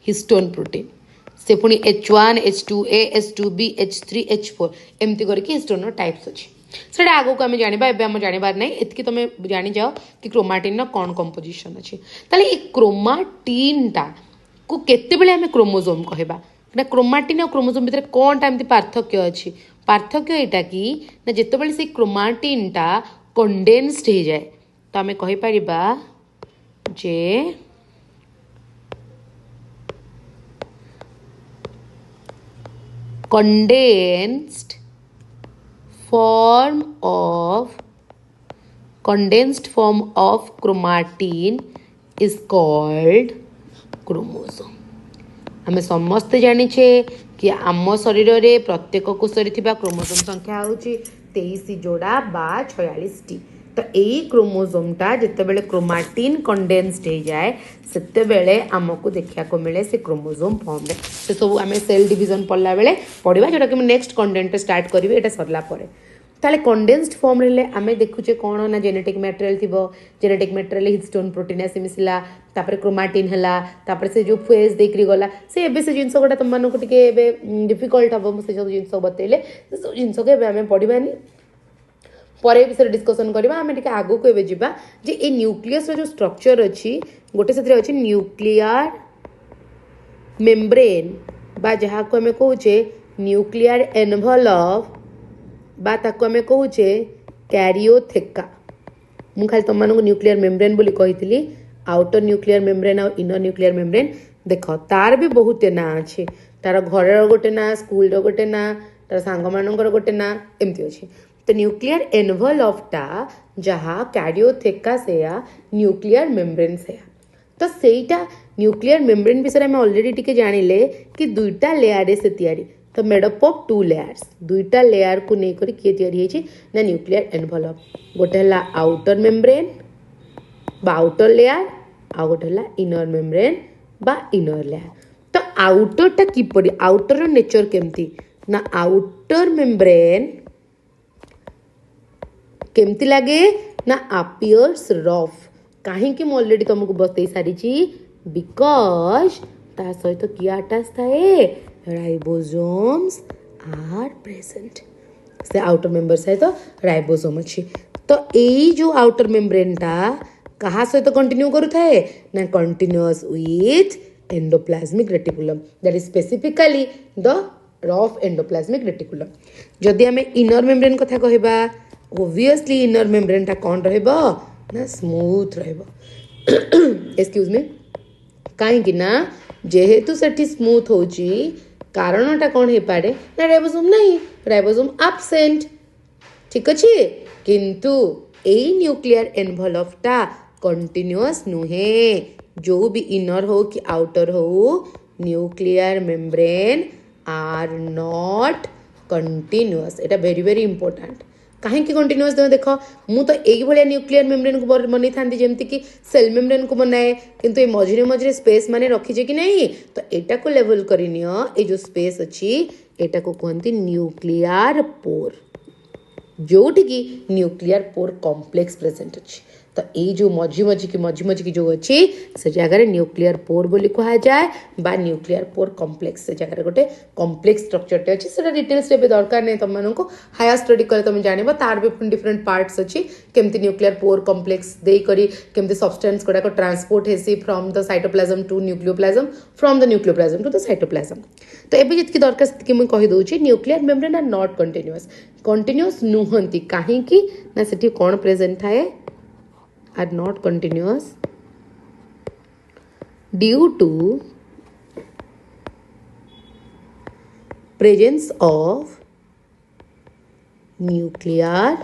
हिस्टोन प्रोटीन से पुणी H1 H2A H2B H3 H4 एमती करके हिस्टोन टाइप्स अच्छी से आगो को आम जाना एवं जानबार ना एतकी तुम जानी जाओ कि क्रोमाटिन कौन कंपोजिशन अच्छी ताले ये क्रोमाटिन टा को केते आम क्रोमोजोम कहबा ना क्रोमाटिन और क्रोमोजोम भितर कौन टा एमती पार्थक्य अच्छी पार्थक्य यहाँ कि ना जितेबाला से क्रोमाटिन टा कंडेन्स्ड हो जाए तो आम कहीपर जे condensed form of chromatin is called chromosome आम समस्ते जानिछे कि आम शरीर रे प्रत्येक कोषरे थिबा क्रोमोसोम संख्या होची 23 जोड़ा बा 46 टी तो यही क्रोमोसोमटा जितेबाला क्रोमाटिन कंडेन्स्ड हो जाए सेतेबेले आमको देखा को मिले से क्रोमोसोम फॉर्म रे से सब आम सेल डिवीजन पढ़ला बेले पढ़ा जोटा कि नेक्स्ट कंटेंट स्टार्ट करी एटा सरला परे ताले कंडेन्स्ड फॉर्म रे आम देखुचे कौन ना जेनेटिक मटेरियल थिबो जेनेटिक मटेरियल हिस्टोन प्रोटीन आसी मिसला तापर क्रोमाटिन हला तापर से जो फेज देखरी गला से एबे से जिंस गोटा तुम मानको टिके एबे डिफिकल्ट हबो मु से जो जिंस बतेले से सब जिंस के एबे आम पढ़िबानी पर विषय डिस्कसन करवा आम टे आगू को एवं जावा जे ए न्यूक्लियस जो स्ट्रक्चर अच्छी गोटे से अच्छी न्यूक्लियर मेम्ब्रेन बा जहाँ को आम कहे न्यूक्लियर एनवलप बा ताको आम कहे कैरियोथेका मु खाली तुम मानक न्यूक्लियर मेम्ब्रेन बोली कही आउटर न्यूक्लियर मेम्ब्रेन और इनर न्यूक्लियर मेम्ब्रेन देख तार भी बहुत ना अच्छे तार घर गोटे ना स्कूल गोटे ना तार सांग मानकर गोटे ना एमती अच्छे तो न्यूक्लियर एनवलपटा जहाँ कैरियोथेका से न्यूक्लियर मेम्ब्रेन से तो सेटा न्यूक्लियर मेम्ब्रेन विषय में ऑलरेडी टिके जानिले कि दुईटा लेयर से तैयारी तो मेडअप ऑफ 2 लेयर्स दुईटा लेयर को लेकर किए तैयारी है ना न्यूक्लियर एनवलप गोटे है आउटर मेम्ब्रेन बा आउटर लेयर आ गोटे है इनर मेम्ब्रेन बा इनर लेयर तो आउटरटा किपरि आउटर नेचर केमती ना आउटर मेम्ब्रेन केमती लगे ना appears rough कहीं कि ऑलरेडी तुमको बतई सारी बिकॉज ता सहित किए अटैच थाए राइबोसोम्स आर प्रेजेंट से आउटर मेम्बर सहित राइबोसोम अच्छी तो यही जो आउटर मेम्ब्रेन टा कहा सहित कंटिन्यू करुए ना continuous with endoplasmic reticulum that is specifically the rough endoplasmic reticulum जदि आम इनर मेम्ब्रेन कथा कहबा ओब्वियसली इनर मेम्ब्रेन टा कौन रहबो ना स्मूथ रहबो एक्सक्यूज मी कहीं ना जेहेतु सेठी स्मूथ होची कारणटा कौन हो पारे ना राइबोसोम नहीं राइबोसोम एब्सेंट ठीक अच्छे किंतु यही न्यूक्लियर एनवलपटा कंटिन्यूअस नुहे जो भी इनर हो कि आउटर हो nuclear membrane are not continuous एटा वेरी वेरी इंपोर्टेंट कहीं कंटिन्यूअस देख मु तो यही भाया न्यूक्लियर मेम्ब्रेन को बनई था जमती कि सेल मेम्ब्रेन को बनाए किंतु मझे मझे स्पेस माने रखीचे कि नहीं तो एटा को लेवल कर जो स्पेस अच्छी एटा को कहते न्यूक्लियर पोर जोटी की न्यूक्लियर पोर कॉम्प्लेक्स प्रेजेंट अच्छी तो ये जो मझी की जो अच्छी से जगह न्यूक्लियर पोर बोली कहा जाए बा न्यूक्लियर पोर कॉम्प्लेक्स से जगह गोटे कॉम्प्लेक्स स्ट्रक्चरटे अच्छी से डिटेल्स दरकार नहीं तुम मानक हायर स्टडी कले तुम जान तार भी डिफरेंट पार्ट्स अच्छी केमती न्यूक्लियर पोर कॉम्प्लेक्स देकर केमती सब्सटेंस गुड़ाक ट्रांसपोर्ट हेसी from the cytoplasm to nucleoplasm from the nucleoplasm to the cytoplasm तो ये जी दरकार से मुझे कहीदे nuclear membrane are not continuous नुहंती कहीं ना से कौन प्रेजेंट थाए are not continuous due to presence of nuclear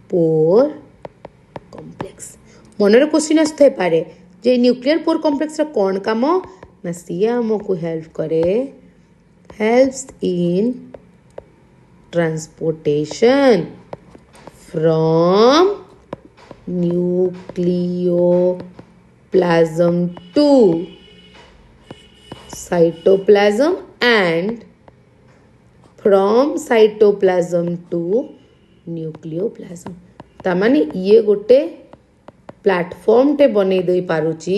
pore complex मनर क्वेश्चन आसते पारे जे न्यूक्लियर पोर कॉम्प्लेक्स कौन काम ना सी आमको हेल्प करे helps in transportation from nucleoplasm to cytoplasm and from cytoplasm to nucleoplasm तामाने ये गोटे प्लेटफॉर्म टे बने दे पारुची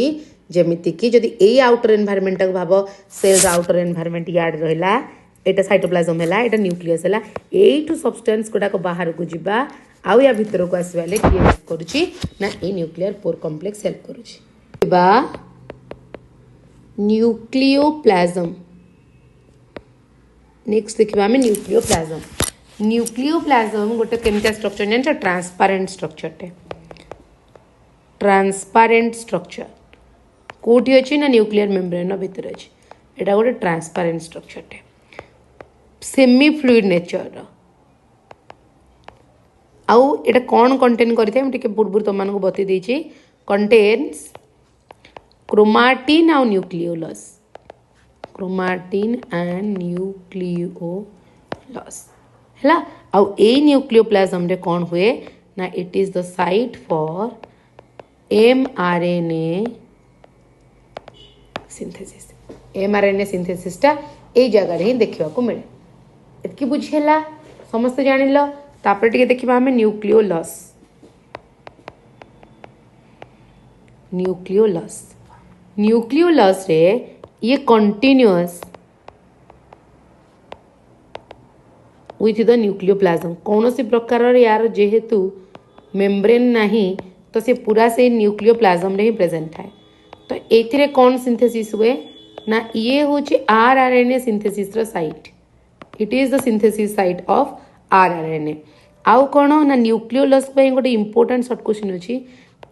जेमिति कि जदि ए आउटर एनवायरनमेंट भाव सेल्स आउटर एनवायरनमेंट याड रहला एटा साइटोप्लाज्म हैला एटा न्यूक्लियस हैला एटू सब्सटेंस गुडा को बाहर को जिबा आउ या भीतर को आसवाले किए हेल्प करुची ना a nuclear pore complex help करुची बा न्यूक्लियोप्लाज्म नेक्स्ट देखिबा हमें न्यूक्लियोप्लाज्म गोटे केमिकल स्ट्रक्चर जान ट्रांसपेरेंट स्ट्रक्चर टे ट्रांसपेरेंट स्ट्रक्चर कोठी अछि ना न्यूक्लियर मेम्ब्रेन भीतर अछि एटा गोटे ट्रांसपेरेंट स्ट्रक्चर टे सेमी फ्लूइड नेचर आउ एटा कौन कंटेन करते हैं पूर्व तुम को बता देछि कंटेन्स क्रोमाटिन आउ न्यूक्लियोलस क्रोमाटिन एंड न्यूक्लियोलस हैला आउ ए न्यूक्लियोप्लाज्म रे कौन हुए ना it is the site for mRNA synthesis mRNA synthesis टा ए जगह रे देखा को मिले एतकी बुझेला समस्त जानिल तापर टिके देखिबा हमें न्यूक्लियोलस न्यूक्लियोलस रे ये कंटिन्यूअस विथ द न्यूक्लियोप्लाज्म कौन सी प्रकार यार जेहेतु मेम्ब्रेन नहीं तो से पूरा से न्यूक्लियोप्लाज्म रे ही प्रेजेंट है तो एथिरे कौन सिंथेसिस हुए ना ये होची आरआरएनए सिंथेसिस रो site it is the synthesis site of rRNA आउ कौन ना न्यूक्लियोलस गोटे इंपोर्टेंट सर्ट क्वेश्चन अच्छी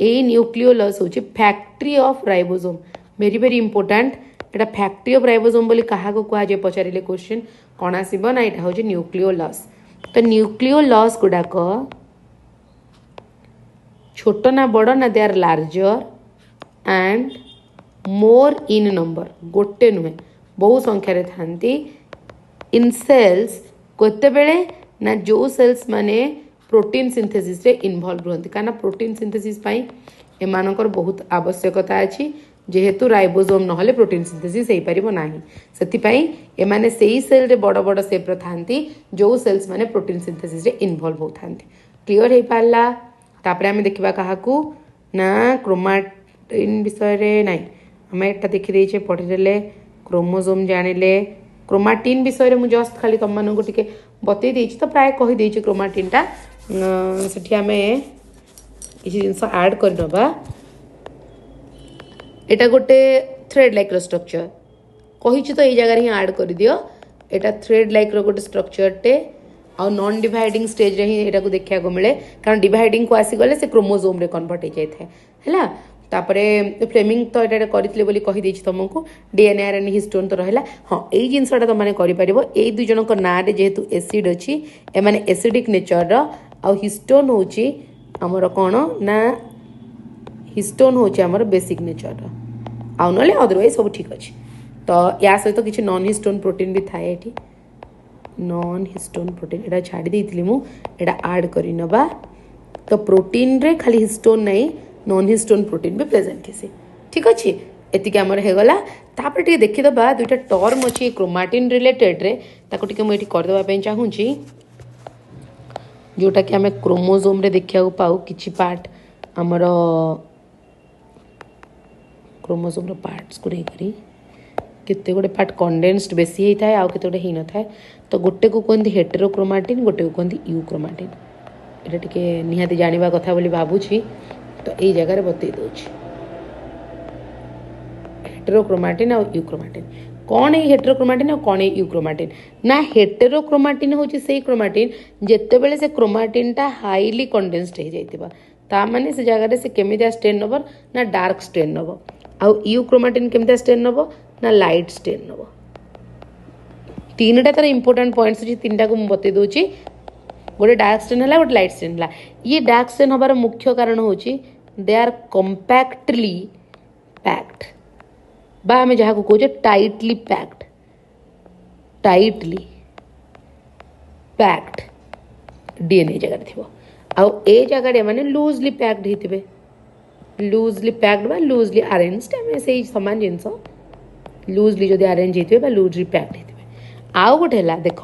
ए न्यूक्लियोलस होची factory of ribosome very very important एटा फैक्ट्री ऑफ राइबोसोम बोली कहा को कहा जे पचारिले क्वेश्चन कौन आसीबो ना एटा होची न्यूक्लियोलस तो न्यूक्लियोलस गुडाक छोट ना बड़ ना they are larger and more in number गोटे नुहे बहु संख्यार थांती इन सेल्स कोते बेले ना जो सेल्स माने प्रोटीन सिंथेसिस रे इन्वॉल्व रहती कारण प्रोटीन सिंथेसिस पाई एमानकर बहुत आवश्यकता अछि जेहेतु राइबोसोम नहले प्रोटीन सिंथेसिस हो पारिबो नाही सेति एमाने सेई सेल रे बड़ बड़ सेप थांती जो सेल्स माने प्रोटीन सिंथेसिस रे इन्वॉल्व होथांती क्लीयर हो पारा तापर आम देखा क्या ना क्रोमाटिन विषय ना आम एटा देखीदे पढ़ीदे क्रोमोसोम जानिले क्रोमाटिन विषय में जस्ट खाली तुम मानक टे बतई देती तो प्राय कहीदे क्रोमाटिनटा से आम किसी जिनस आड करनबा एटा गोटे थ्रेड लाइक स्ट्रक्चर कही तो ये जगह ही आड कर दियो एटा थ्रेड लाइक गोटे स्ट्रक्चर टे आ नॉन डिवाइडिंग स्टेज रे ही एटा को देखा को मिले कारण डिवाइडिंग को आसीगले से क्रोमोसोम रे कन्वर्ट हो जाए है तापरे फ्लेमिंग तो ये करते बोली कहीदे तुमको डीएनए आरएनए हिस्टोन तो रहा हाँ यही जिनसा तुमने कर ये दुई जन ना जेहेतु एसिड अच्छी एमाने एसिडिक नेचर आ हिस्टोन हूँ आमर कौन ना हिस्टोन हूँ आमर बेसिक नेचर आउ ना अदरवाइज सब ठीक अच्छे तो या सहित किसी नॉन हिस्टोन प्रोटीन भी थाए ये नॉन हिस्टोन प्रोटीन एटा छाड़ी देती मुझे आड कर नवा तो प्रोटीन रे खाली हिस्टोन नहीं नॉन हिस्टोन प्रोटीन भी प्रेजेंट थी ठीक अच्छे एतिक आमर होगला तापर टे देखीदबा दुईटा टर्म अच्छी क्रोमाटिन रिलेटेड रे ताको टिके मुझे करदेवाई चाहूँगी जोटा कि आम क्रोमोसोम रे देखा पाऊ किछि पार्ट आमर क्रोमोसोम पार्ट्स को लेकर केते गोटे पार्ट कंडेन्स्ड बेसी होता है आउ केते गोटे ही न थाए तो गोटे को कहते हेटेरोक्रोमाटिन गोटे को कहते यूक्रोमाटिन ये टिके निहाती जानिबा कथा बोली भाबुछि तो यही जगह बतई दूची हेटेरोक्रोमाटिन और यूक्रोमाटिन कौन है हेटेरोक्रोमाटिन और कौन है यूक्रोमाटिन ना हेटेरोक्रोमाटिन होची से क्रोमाटिन जेते बेले से क्रोमाटिनटा हाईली कंडेन्स्ड हो जाइतिबा ता माने से जगह से केमितिया स्टेन नब ना डार्क स्टेन नब आउ यूक्रोमाटिन केमितिया स्टेन नब ना लाइट स्टेन नब तीनटा तार इंपोर्टेंट पॉइंट्स अच्छी तीन टाक मुझे बतई दूची गोटे डार्क स्टेन है गोटे लाइट स्टेन है ये डार्क स्टेन हबार मुख्य कारण हूँ दे आर कंपैक्टली पैक्ड बा आम जहाँ को कहे टाइटली पैक्ड डीएनए जगह थी आउ ए जगह माने लूजली पैक्ड होते लूजली पैक्ड बा लूजली अरेंज्ड आम से सामान जिनस लूजली जदि अरेंज होते लूजली पैक्ड होते आउ गोटे है देख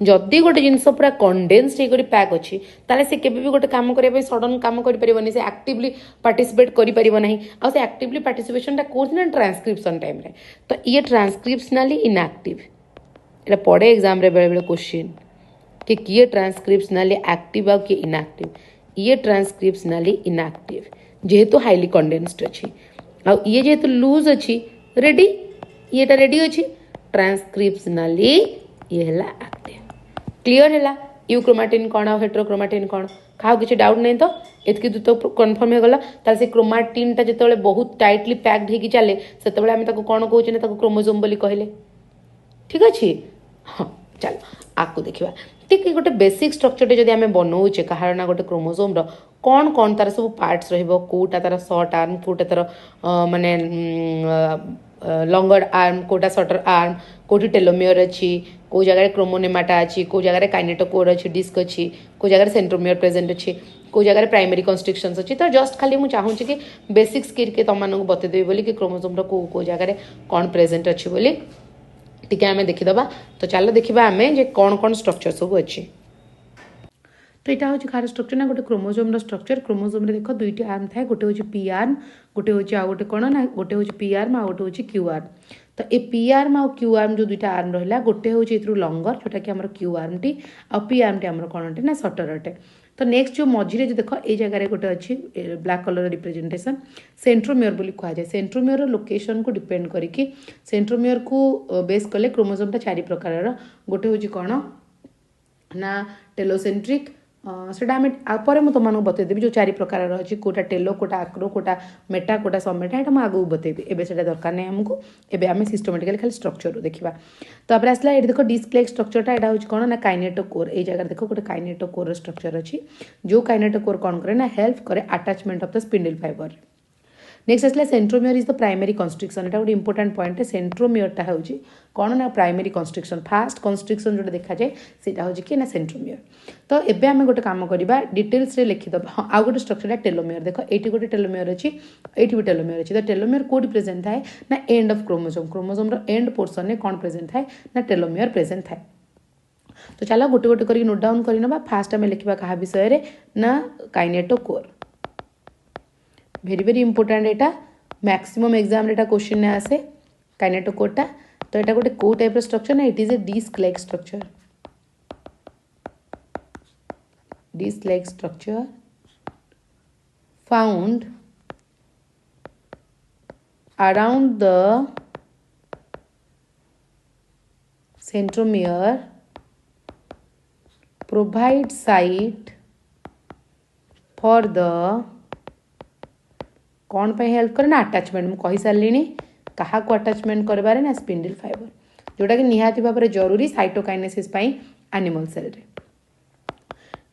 जदि गोटे जिनस पूरा कंडेन्स्ड होकर पैक अच्छी ताले से केबे भी गोटे काम करने सडन काम करें से एक्टिवली पार्टिसिपेट करें आ से एक्टिवली पार्टिसिपेशन कौन ट्रांसक्रिप्शन टाइम रे तो ये ट्रांसक्रिप्शनली इनएक्टिव ये पड़े एग्जाम रे बेले बेले क्वेश्चन कि किए ट्रांसक्रिप्शनली एक्टिव आ किए इनएक्टिव ये ट्रांसक्रिप्शनली इनएक्टिव जेहेतु हाईली कंडेन्स्ड अच्छी आ ये जेहेतु लूज अच्छी रेडी ये रेडी अच्छी ट्रांसक्रिप्शनली ये है एक्टिव क्लीयर है यूक्रोमाटिन कौन आ हेटेरोक्रोमाटिन कौन क्या किसी डाउट नहीं तो एतकी तो कन्फर्म हो गला से क्रोमाटिन जो बहुत टाइटली पैक्ड होगी चले से आम कौन कौन क्रोमोसोम बोली कहले ठीक अच्छे हाँ चलो आपको देखा ठीक गोटे बेसिक स्ट्रक्चर जब आम बनाऊे कहार ना गोटे क्रोमोसोम कौन कौन तार सब पार्ट्स रोटा तार सर्ट आर्म कोटा तार माने लंगर आर्म कोटा शॉर्टर आर्म कोटी टेलोमियर अच्छी को जगह क्रोमोनेमाटा अच्छी को जगह काइनेटोकोर अच्छी डिस्क अच्छी को जगह सेंट्रोमियर प्रेजेंट अच्छी को जगह प्राइमरी कन्स्ट्रिक्शंस अच्छी तो जस्ट खाली मुझे चाहूँगी कि बेसिक्स के तुमको बतईदेवी बोली कि क्रोमोसोम को जगह कौन प्रेजेंट अच्छी बोली टिके आम देखीदबा तो चलो देखा आम जे कौन कौन स्ट्रक्चर सब अच्छी तो यहाँ हूँ कार स्ट्रक्चर ना गोटे क्रोमोसोम स्ट्रक्चर क्रोमोसोम देख दुईट आर्म थाए गोटे हूँ पी आर्म गोटे हूँ आ गोटे कौन ना गोटे हूँ पी आर्म आ गोटे हूँ क्यू आर्म तो ये पी आर्म आ क्यू आर्म जो दुईटा आर्म रहा गोटे हूँ लंगर जोटा कि आम क्यू आर्म टी आ पी आर्म टी आम कौन अटे ना सटर अटे तो नेक्स्ट जो मझे जो देख ये जगह गोटे अच्छी ब्लैक कलर रिप्रेजेंटेशन सेंट्रोमियर बोली कहुए सेंट्रोमियर लोकेशन को डिपेंड करके सेंट्रोमियर को बेस कले क्रोमोसोमटा चारि प्रकार गोटे हूँ कौन ना टेलोसेंट्रिक सेटा आम पर मुझे तुमको बतईदेवी जो चारि प्रकार अच्छी कोटा टेलो कोटा आक्रो कोटा मेटा कोटा सबमेटा यहाँ मुझे आगे बतईबी एवं से दरकार नहीं आमको एवं आम सिस्टमेटिकली खाली स्ट्रक्चर देखा तापर आसला ये देख डिस्क लाइक स्ट्रक्चरटा यहाँ हूँ कौन ना काइनेटोकोर ये जगह देख गोटे काइनेटोकोर स्ट्रक्चर अच्छी जो काइनेटोकोर कौन करे ना हेल्प करे attachment of the spindle fibre next आसला centromere is the primary constriction यहाँ गोटे इंपोर्टेंट पॉइंट है सेंट्रोमियरटा हूँ कौन ना प्राइमरी कन्स्ट्रिक्शन फास्ट कन्स्ट्रिक्शन जो देखा जाए सीटा हूँ कि ना सेंट्रोमियर तो एबे आम गोटे काम करवा डिटेल्स रे लिखिदबा हाँ आउ गोटे स्ट्रक्चर टेलोमियर देख ये गोटे टेलोमियर अच्छी ये भी टेलोमियर अच्छी तो टेलोमियर कौट प्रेजेंट थाए ना and of chromosome chromosome and portion में कौन प्रेजेंट थाए ना टेलोमियर प्रेजेंट थाए तो चलो गोटे गोटे करके नोट डाउन करनवा फास्ट आम लिखा क्या विषय ना काइनेटोकोर वेरी इंपोर्टेंट एटा मैक्सिमम एग्जाम रे क्वेश्चन ने आसे काइनेटोकोरटा तो यहाँ गोटे कौ टाइप स्ट्रक्चर ना it is a disc like structure found around the centromere provide site for the कौन पे हेल्प करे ना अटैचमेंट मुझे कही सारे क्या अटैचमेंट करबारे ना स्पिंडल फाइबर जोटा कि निहाती भाव में जरूरी साइटोकाइनेसिस एनिमल सेल रे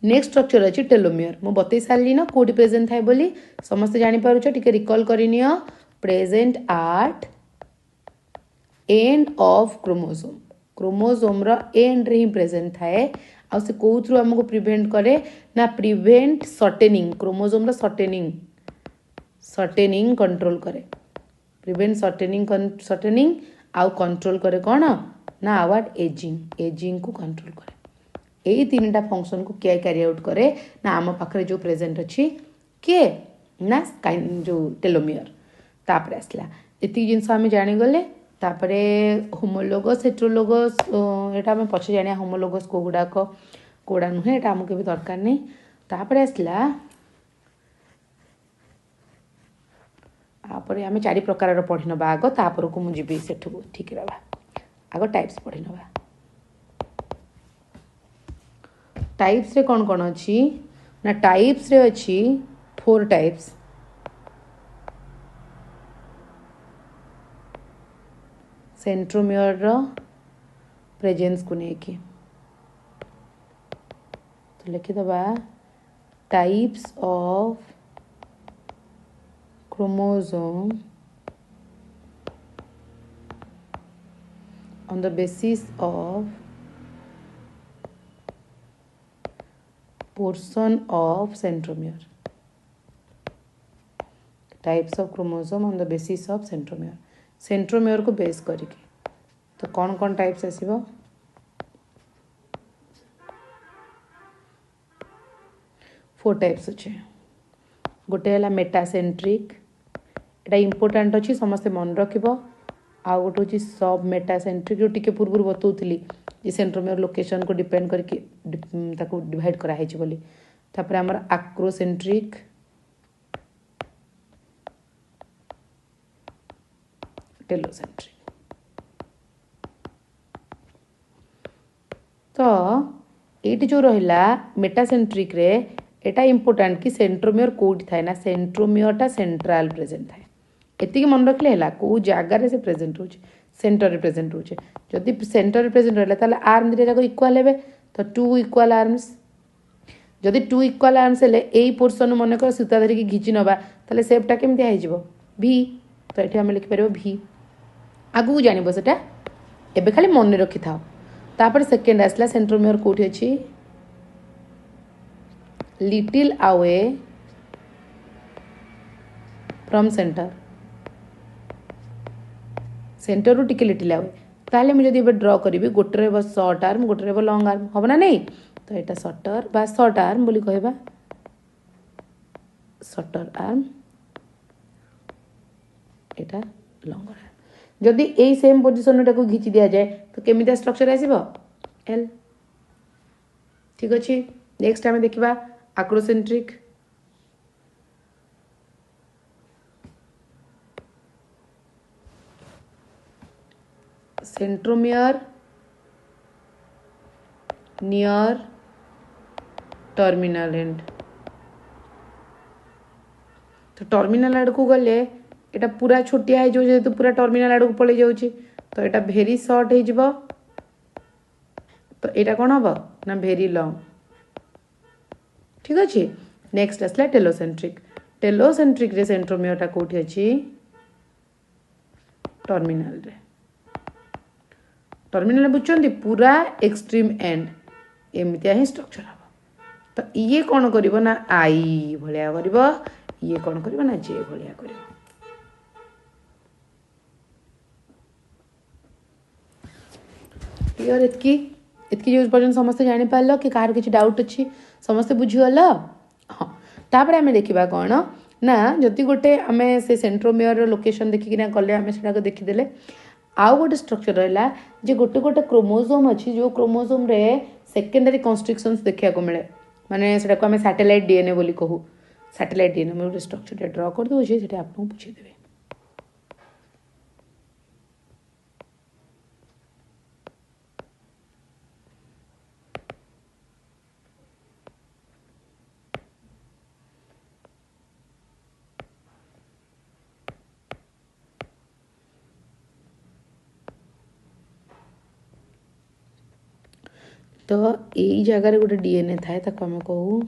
नेक्स्ट स्ट्रक्चर अच्छी टेलोमियर मुझे बतई सारे ना कौटी प्रेजेंट थाए बोली समस्त जापर टे रिकल करनी present at end of chromosome chromosome end रे ही प्रेजेंट थाए आ से कौथु आमको प्रिवेंट करे ना प्रिवेंट सर्टेनिंग क्रोमोसोम सर्टेनिंग कंट्रोल करे प्रिवेंट सर्टेनिंग आउ कंट्रोल करे कौन ना आवर एजिंग को कंट्रोल करे यही तीन टा फंक्शन को किए कैरी आउट करे ना आम पाखे जो प्रेजेंट अच्छी किए ना जो टेलोमियर तापर आसला ये जिनस आम जानीगले तापर होमोलोगस हेट्रोलोगस यहाँ आम पचे जाना होमोलोगस कौगुड़ाक कौड़ा नुहे यहाँ आमको भी दरकार नहीं तापर आसला तापर आम चारि प्रकार पढ़ी नवा आग तापर को मुझे सेठू ठीक रहा आग टाइप्स पढ़ी नवा टाइप्स रे कौन कौन अच्छी ना टाइप्स रे अच्छी 4 टाइप्स सेंट्रोमियर प्रेजेंस को लेकिन तो लिखिदबा types of chromosome on the basis of portion of centromere types of chromosome on the basis of centromere को बेस करके तो कौन कौन टाइप्स आसीबो 4 टाइप्स अच्छे गोटे है मेटासेंट्रिक एटा इंपोर्टेंट अच्छी समस्ते मन रखिब आ गोटे हूँ सब मेटासेंट्रिक जो टिके पूर्व बतौली जे सेंट्रोमियर लोकेशन को डिपेंड करके डिवाइड कराई बोली तापर आमर आक्रोसेंट्रिक टेलोसेंट्रिक तो ये जो रहा मेटासेंट्रिक रे एटा इंपोर्टेंट कि सेंट्रोमियर कौटी थाए ना सेंट्रोमियरटा सेंट्राल प्रेजेंट थाए एति मन रखले है कौ जगार से प्रेजेंट हो सेंटर प्रेजेंट हो जदि सेंटर प्रेजेंट रहा आर्म दुटा जाक इक्वाल हे तो 2 इक्वाल आर्म्स जदि 2 इक्वाल आर्म्स हेले यही पोर्सन मन कर सूता धरिकी घिची नवा ताले सेपटा केमती हो भी तो ये आम लिखिपर भी आगू जान से एबे खाली मन रखी था तापर सेकेंड आसला सेंट्रोमियर कौटी अच्छी लिटिल अवे फ्रॉम सेंटर रू टिके लिटिल अवे ताले मुझे जब ड्र करी गोटे रही सर्ट आर्म गोटे रही लंग आर्म हम ना नहीं तो यहाँ सटर बा सर्ट आर्म बोली कहबा सटर आर्म यहाँ लंग आर्म जदि यही सेम पोजिशन टाक घिची दि जाए तो केमिता स्ट्रक्चर आसीबो एल ठीक अच्छे नेक्स्ट आम देखा आक्रोसेंट्रिक सेंट्रोमियर नियर टर्मिनल एंड तो टर्मिनल आड़ को गले एटा पूरा छोटिया हो जेहेतु पूरा टर्मिनल आड़ को पड़े जाऊँ तो यहाँ भेरी सर्ट हो तो यहाँ कौन हम ना भेरी लंग ठीक अच्छे नेक्स्ट आसला टेलोसेंट्रिक रे सेंट्रोमियरटा कौटी अच्छी टर्मिनल बुझे पूरा एक्सट्रीम एंड एमतिया ही स्ट्रक्चर हम तो ये कौन कर ना आई भाया कर ये कौन कर ना जे भाया कर क्लियर एतकी इतकी जो पर्यटन समस्ते जापार कि कहार किसी डाउट अच्छी समस्ते बुझीगल हाँ तापर आम देखा कौन ना जदि गोटे आम से सेंट्रोमियर लोकेशन देखिकिना कले आम से देखीदे आउ गोटे स्ट्रक्चर रहा जे गोटे गोटे क्रोमोजोम अच्छी जो क्रोमोजोम रे सेकेंडरी कन्स्ट्रक्शंस देखा मिले माने से आम सैटेलाइट डीएनए बोली कहू सैटेलाइट डीएनए में गोटे स्ट्रक्चर ड्र कर दूसरी से आपको बुझेदेवे तो यही जगार गोटे डीएनए थाए आम कहू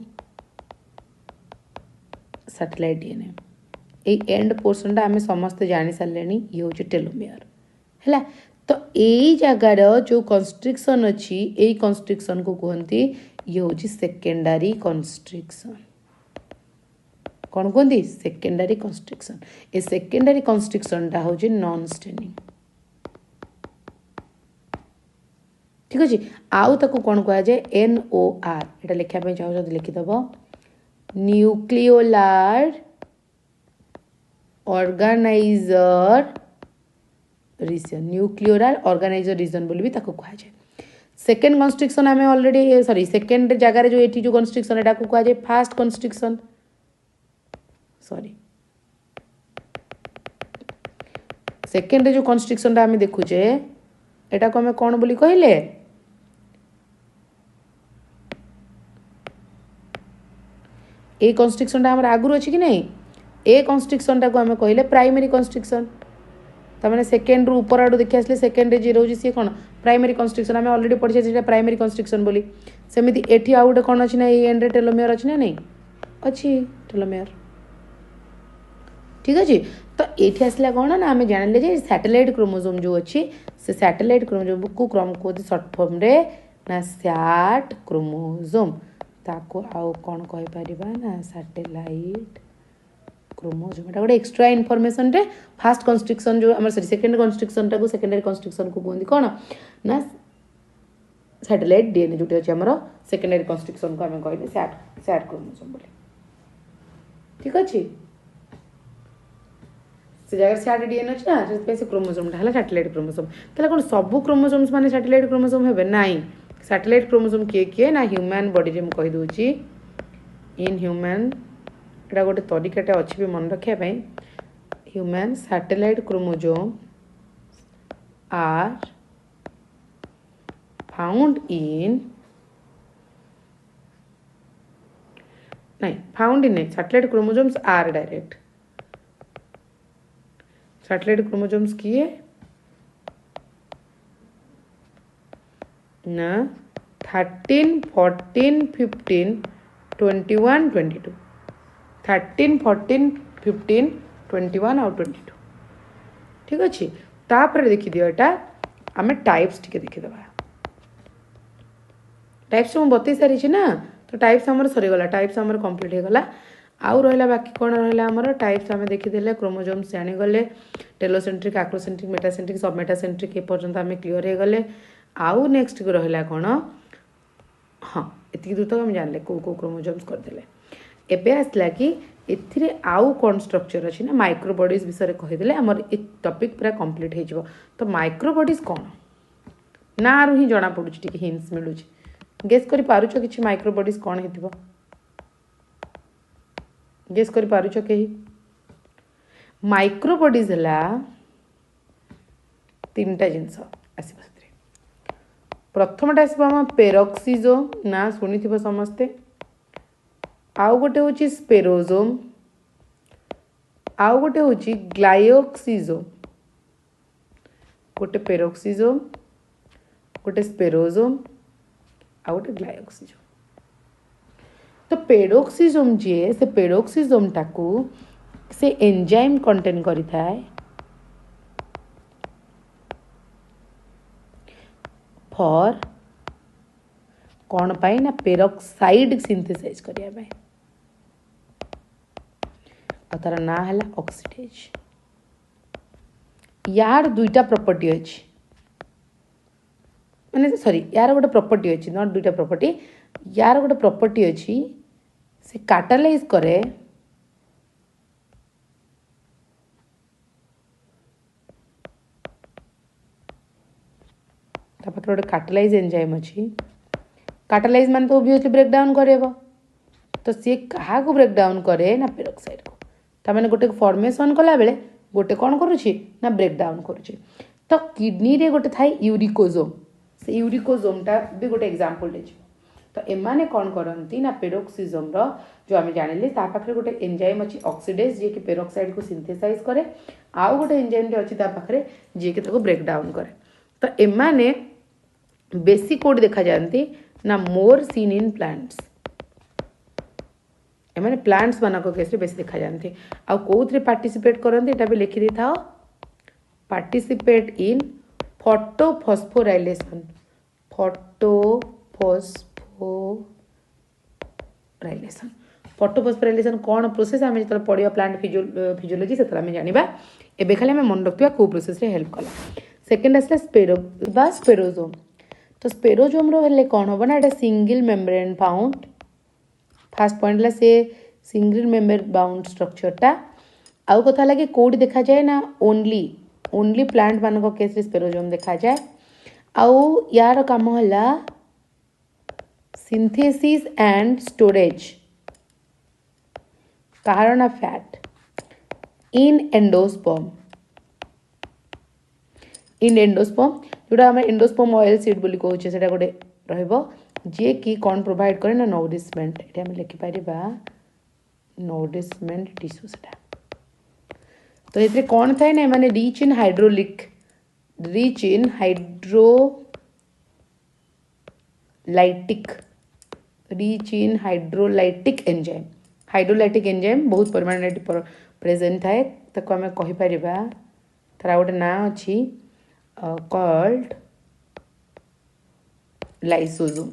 सैटेलाइट डीएनए ये एंड पोर्सन आम समस्ते जानी सारे ये हूँ टेलोमियर है तो यही जगार जो कन्स्ट्रिक्शन अच्छी यही कन्स्ट्रिक्शन को कहते ये हूँ सेकेंडरी कन्स्ट्रिक्शन कौन कहते सेकेंडरी कन्स्ट्रिक्शन ये सेकेंडरी कन्स्ट्रिक्शन टा हूँ नॉन स्टेनिंग ठीक अच्छे आउ ताकू कौन कह जाए NOR ये लिखापी चाहो लिखिदेव न्यूक्लियोलार ऑर्गेनाइजर रीजन न्यूक्लियोलार ऑर्गेनाइजर रीजन बोली भी ताकू कह जाए सेकेंड कन्स्ट्रिक्शन आम ऑलरेडी सॉरी सेकेंड जगार जो ये जो कन्स्ट्रिक्शन एटा को कह जाए फास्ट कन्स्ट्रिक्शन सॉरी सेकेंड जो कन्स्ट्रिक्शन आम देखुचे एटा को आम कौन बोली कहले ए कन्स्ट्रिक्शन आम आगुरी अच्छी कि नहीं ए कन्स्ट्रिक्शन टाक आम कहले प्राइमरी कन्स्ट्रिक्शन तमें सेकेंड रु ऊपर आड़ देखी आसले सेकेंड जी रोज सी कौन प्राइमरी कन्स्ट्रिक्शन आम ऑलरेडी पढ़ी से प्राइमरी कन्स्ट्रिक्शन बोली सेमती एठी आउ गोटे कौन अच्छी ना ये एंड टेलोमियर अच्छी ना नहीं अच्छी टेलोमियर ठीक अच्छे तो ये आसला कौन ना आम जान ले सैटेलाइट क्रोमोजोम जो अच्छी से सैटेलाइट क्रोमोजोम को कहते सर्ट फॉर्म रे ना सैट क्रोमोजोम ताको आउ कौन कहि परिबा ना सैटेलाइट क्रोमोजोम एटा गोटे एक्स्ट्रा इनफॉरमेशन रे फास्ट कन्स्ट्रक्शन जो हमर सॉरी सेकेंड कन्स्ट्रक्शन टाको सेकेंडरी कन्स्ट्रक्शन को कहते कौन ना सैटेलाइट डीएनए जो अच्छे हमर सेकेंडरी कन्स्ट्रक्शन को आम कहले सैट क्रोमोजोम बोले ठीक अच्छे से जगह सैट डीएनए अच्छे ना से क्रोमोजोम टा सैटेलाइट क्रोमोजोम ताले कौन सब क्रोमोजोम्स माने सैटेलाइट क्रोमोजोम हेबे नाई सैटेलाइट क्रोमोजोम किए किए ना ह्यूमन बॉडी रे कहि दूची इन ह्यूमन एटा गोटे तरीकाटे अच्छी भी मन रखा human satellite chromosome are found in नहीं found in satellite chromosomes are direct satellite chromosomes किए ना 13, 14, 15, 21, 22 13, 14, 15, 21 और 22 ठीक अच्छे तापर देखी दियो एटा आम टाइप्स टिके देखीदबा टाइप्स मुझे बतई सारी ना तो टाइप्स आमर सरीगला टाइप्स आमर कंप्लीट हो गला आउ रहा बाकी कौन रहा आमर टाइप्स आम देखीदे क्रोमोजोम्स जानीगले टेलोसेंट्रिक आक्रोसेंट्रिक मेटासेंट्रिक सब मेटासेंट्रिक ए पर्यंत आम क्लीयर हो गले आउ नेक्स्ट रहा कौन हाँ ये दूर तक आम जानले कौ क्रोमोजोम्स करदे एबे आसला कि एथिरे आउ कौन स्ट्रक्चर अच्छी ना माइक्रोबॉडीज विषय कहीदे आमर ए टॉपिक पूरा कंप्लीट हो तो माइक्रोबॉडीज कौन ना रु ही जना पड़ुछि टिके हिंट्स मिलू गेस करि पारुछ किछि माइक्रोबॉडीज कौन हेतिबो गेस करि पारुछ केही माइक्रोबॉडीज हला तीनटा जिंस आसीबो प्रथमटा आसम पेरोक्सिजोम ना शुणी समस्ते आउ गोटे हूँ स्पेरोजोम आउ गोटे हूँ ग्लायोक्सिजोम गोटे पेरोक्सिजोम गोटे स्पेरोजोम आउ गोटे ग्लायोक्सिजोम तो पेरोक्सिजोम जी से पेरोक्सिजोम टाकू से एंजाइम कंटेन करिथा फॉर कौन पाई ना पेरोक्साइड सिंथेसाइज करने तार ना है ऑक्सीडेज यार दुईटा प्रॉपर्टी अच्छी माने सॉरी यार गोटे प्रॉपर्टी अच्छी नॉट दुईटा प्रॉपर्टी यार गोटे प्रॉपर्टी अच्छी से कैटालाइज करे गोटे कैटालाइज एंजाइम अच्छी कैटालाइज मान तो ओबियसली ब्रेक डाउन करेबो तो सी क्या ब्रेक डाउन करे ना पेरोक्साइड को ताने गोटे फॉर्मेशन कला बेले गोटे कौन करुच्ची ना ब्रेक डाउन करुच्ची तो किडनी रे गोटे थाए यूरिकोजोम से यूरिकोजोमटा भी गोटे एग्जांपल ले तो एमाने कौन करती ना पेरोक्सिजम जो आम जानिले पाखे गोटे एंजाइम अच्छी ऑक्सीडेज जी कि पेरोक्साइड को सिंथेसाइज करे आउ गोटे एंजाइम अच्छी पाखे जी कि ब्रेक डाउन करे तो एमाने बेसी कोड देखा जाती ना मोर सीन इन प्लांट्स एमाने प्लांट्स मानक केस बेसी देखा जाती आउ कौन पार्टिसिपेट करते यहाँ भी लिखि था पार्टिसिपेट इन फोटोफॉस्फोराइलेशन फोटोफॉस्फोराइलेशन कौन प्रोसेस आम जो पढ़ा प्लांट फिजियोलॉजी से जाना एवं खाली आम मन रखा कौ प्रोसेस हेल्प कला सेकेंड आसला स्पेरोजोम तो स्पेरोजोम रे कौन हम ना single membrane found fast point ला से सिंगल मेम्ब्रेन बाउंड स्ट्रक्चरटा आउ कथा लगे कौटी देखा जाए ना ओनली प्लांट मान केस स्पेरोजोम देखा जाए आउ यार काम है सिंथेसिस एंड स्टोरेज कारण फैट इन एंडोस्पर्म जोटा आम एंडोस्पर्म ऑयल सीड बोली कहूचे से गोटे रे कि कौन प्रोवाइड करे ना नोरिशमेंट ये आम लिखिपर नोरिशमेंट टिश्यू से तो ये कौन थाए ना माने रिच इन हाइड्रोलाइटिक एंजाइम बहुत परिमाण प्रेजेंट थाए ताको आम कहीपर तार गोटे ना अच्छी कॉल्ड लाइसोजोम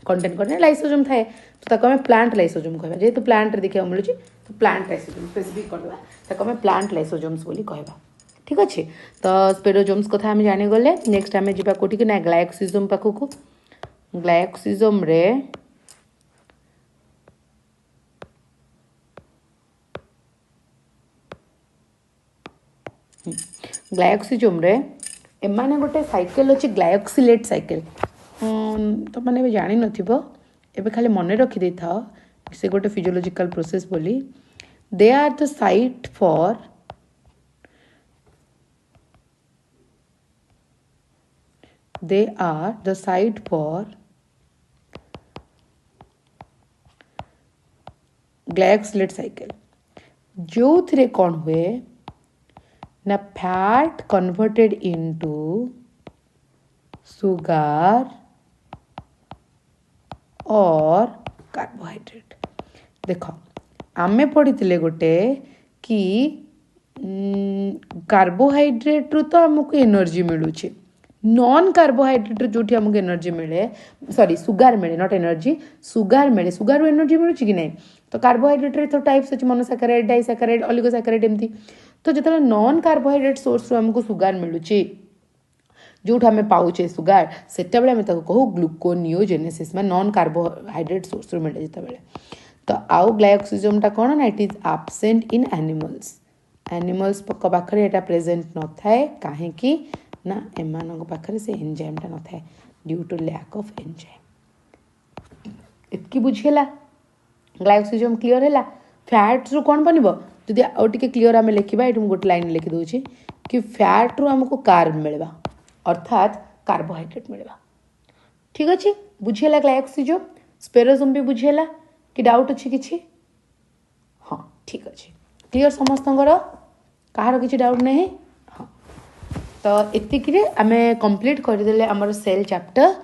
कंटेंट करने लाइसोजोम थाए तो ताको हमें प्लांट लाइसोजोम कहबा जेहेतु प्लांट देखा मिलूँ तो प्लांट लाइसोजोम स्पेसिफिक करवा ताको हमें प्लांट लाइसोजोम्स बोली कहबा ठीक अच्छे तो स्पेरोजोम्स कथा आम जानी गले नेक्स्ट आम जा कौटी ना ग्लाइकोसिजोम पाखक ग्लाइकोसिजोम रे ग्लाइकोसिजोम रे एमाने गोटे साइकेल अच्छी ग्लाइकोसिलेट साइकेल तो मैंने जानी नए खाली मन रखी था से गोटे फिजियोलॉजिकल प्रोसेस बोली they are the site for glyoxylate cycle जो थे कौन हुए ना फैट कन्वर्टेड इनटू सुगर और कार्बोहाइड्रेट देख आमे पढ़ी गोटे कि कार्बोहाइड्रेट रू तो आमको एनर्जी मिलूँ नॉन कार्बोहाइड्रेट जो आमको एनर्जी मिले सॉरी सुगार मिले नॉट एनर्जी सुगार मिले सुगार रू एनर्जी मिलूँ कि नहीं तो कार्बोहाइड्रेट रे तो टाइप्स अच्छे मोनोसैकेराइड डाइसैकेराइड ऑलिगोसैकेराइड एमती तो जो नॉन कार्बोहाइड्रेट सोर्स रू आमको सुगार मिलूँ जो आम पाचे सुगार से कहू ग्लुकोनियोजेनेसिस मैं नॉन कार्बोहाइड्रेट सोर्स रू मिले जिते तो आउ ग्लाइकोसिजोमटा कौन ना it is absent in animals पाखे यहाँ प्रेजेंट न थाए कहीं ना एम पाखे से एंजाइमटा न थाए due to lack of enzyme एतकी बुझीगला ग्लाइकोसिजोम क्लीयर है फैट रू कौन बनब जदि आउ टे क्लीयर आम लिखा ये गोटे लाइन लिखिदे कि फैट रू आमको कार्ब मिलवा अर्थात कार्बोहाइड्रेट मिलवा ठीक अच्छे बुझीगला ग्लाइकोसिजोम स्पेरोजोम भी बुझीगला कि डाउट अच्छी किसी हाँ ठीक अच्छे क्लीयर समस्त कहार किसी डाउट नहीं हाँ तो एतिक आम कंप्लीट करदे आमर सेल चैप्टर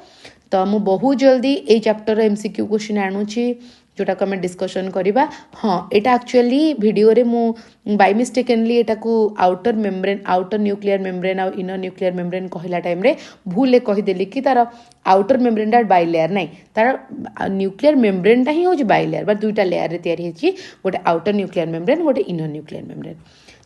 तो मु बहुत जल्दी ये चैप्टर एमसीक्यू क्वेश्चन आणुची जोटा को आम डिस्कसन करवा। हाँ यहाँ एक्चुअली वीडियो रे मु बाय मिस्टेकनली एटा को outer membrane outer nuclear membrane और इनर न्यूक्लियर मेम्ब्रेन कहला टाइम रे भूल कहीदेली कि तार आउटर मेम्ब्रेन बाय लेयर नहीं तार न्यूक्लियर मेम्ब्रेन ही हूँ बाय लेयर बट दुईटा लेयर रे तैयारी होची गोटे आउटर न्यूक्लियर मेम्ब्रेन गोटे inner nuclear membrane.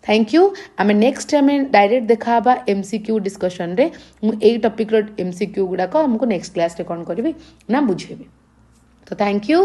Thank you. आम नेक्स्ट आम डायरेक्ट देखा एमसीक्यू डिस्कशन रे मुझे टॉपिक रो एमसीक्यू गुड़ाक आमको नेक्स्ट क्लास रे कौन करी ना बुझेबी। तो थैंक यू।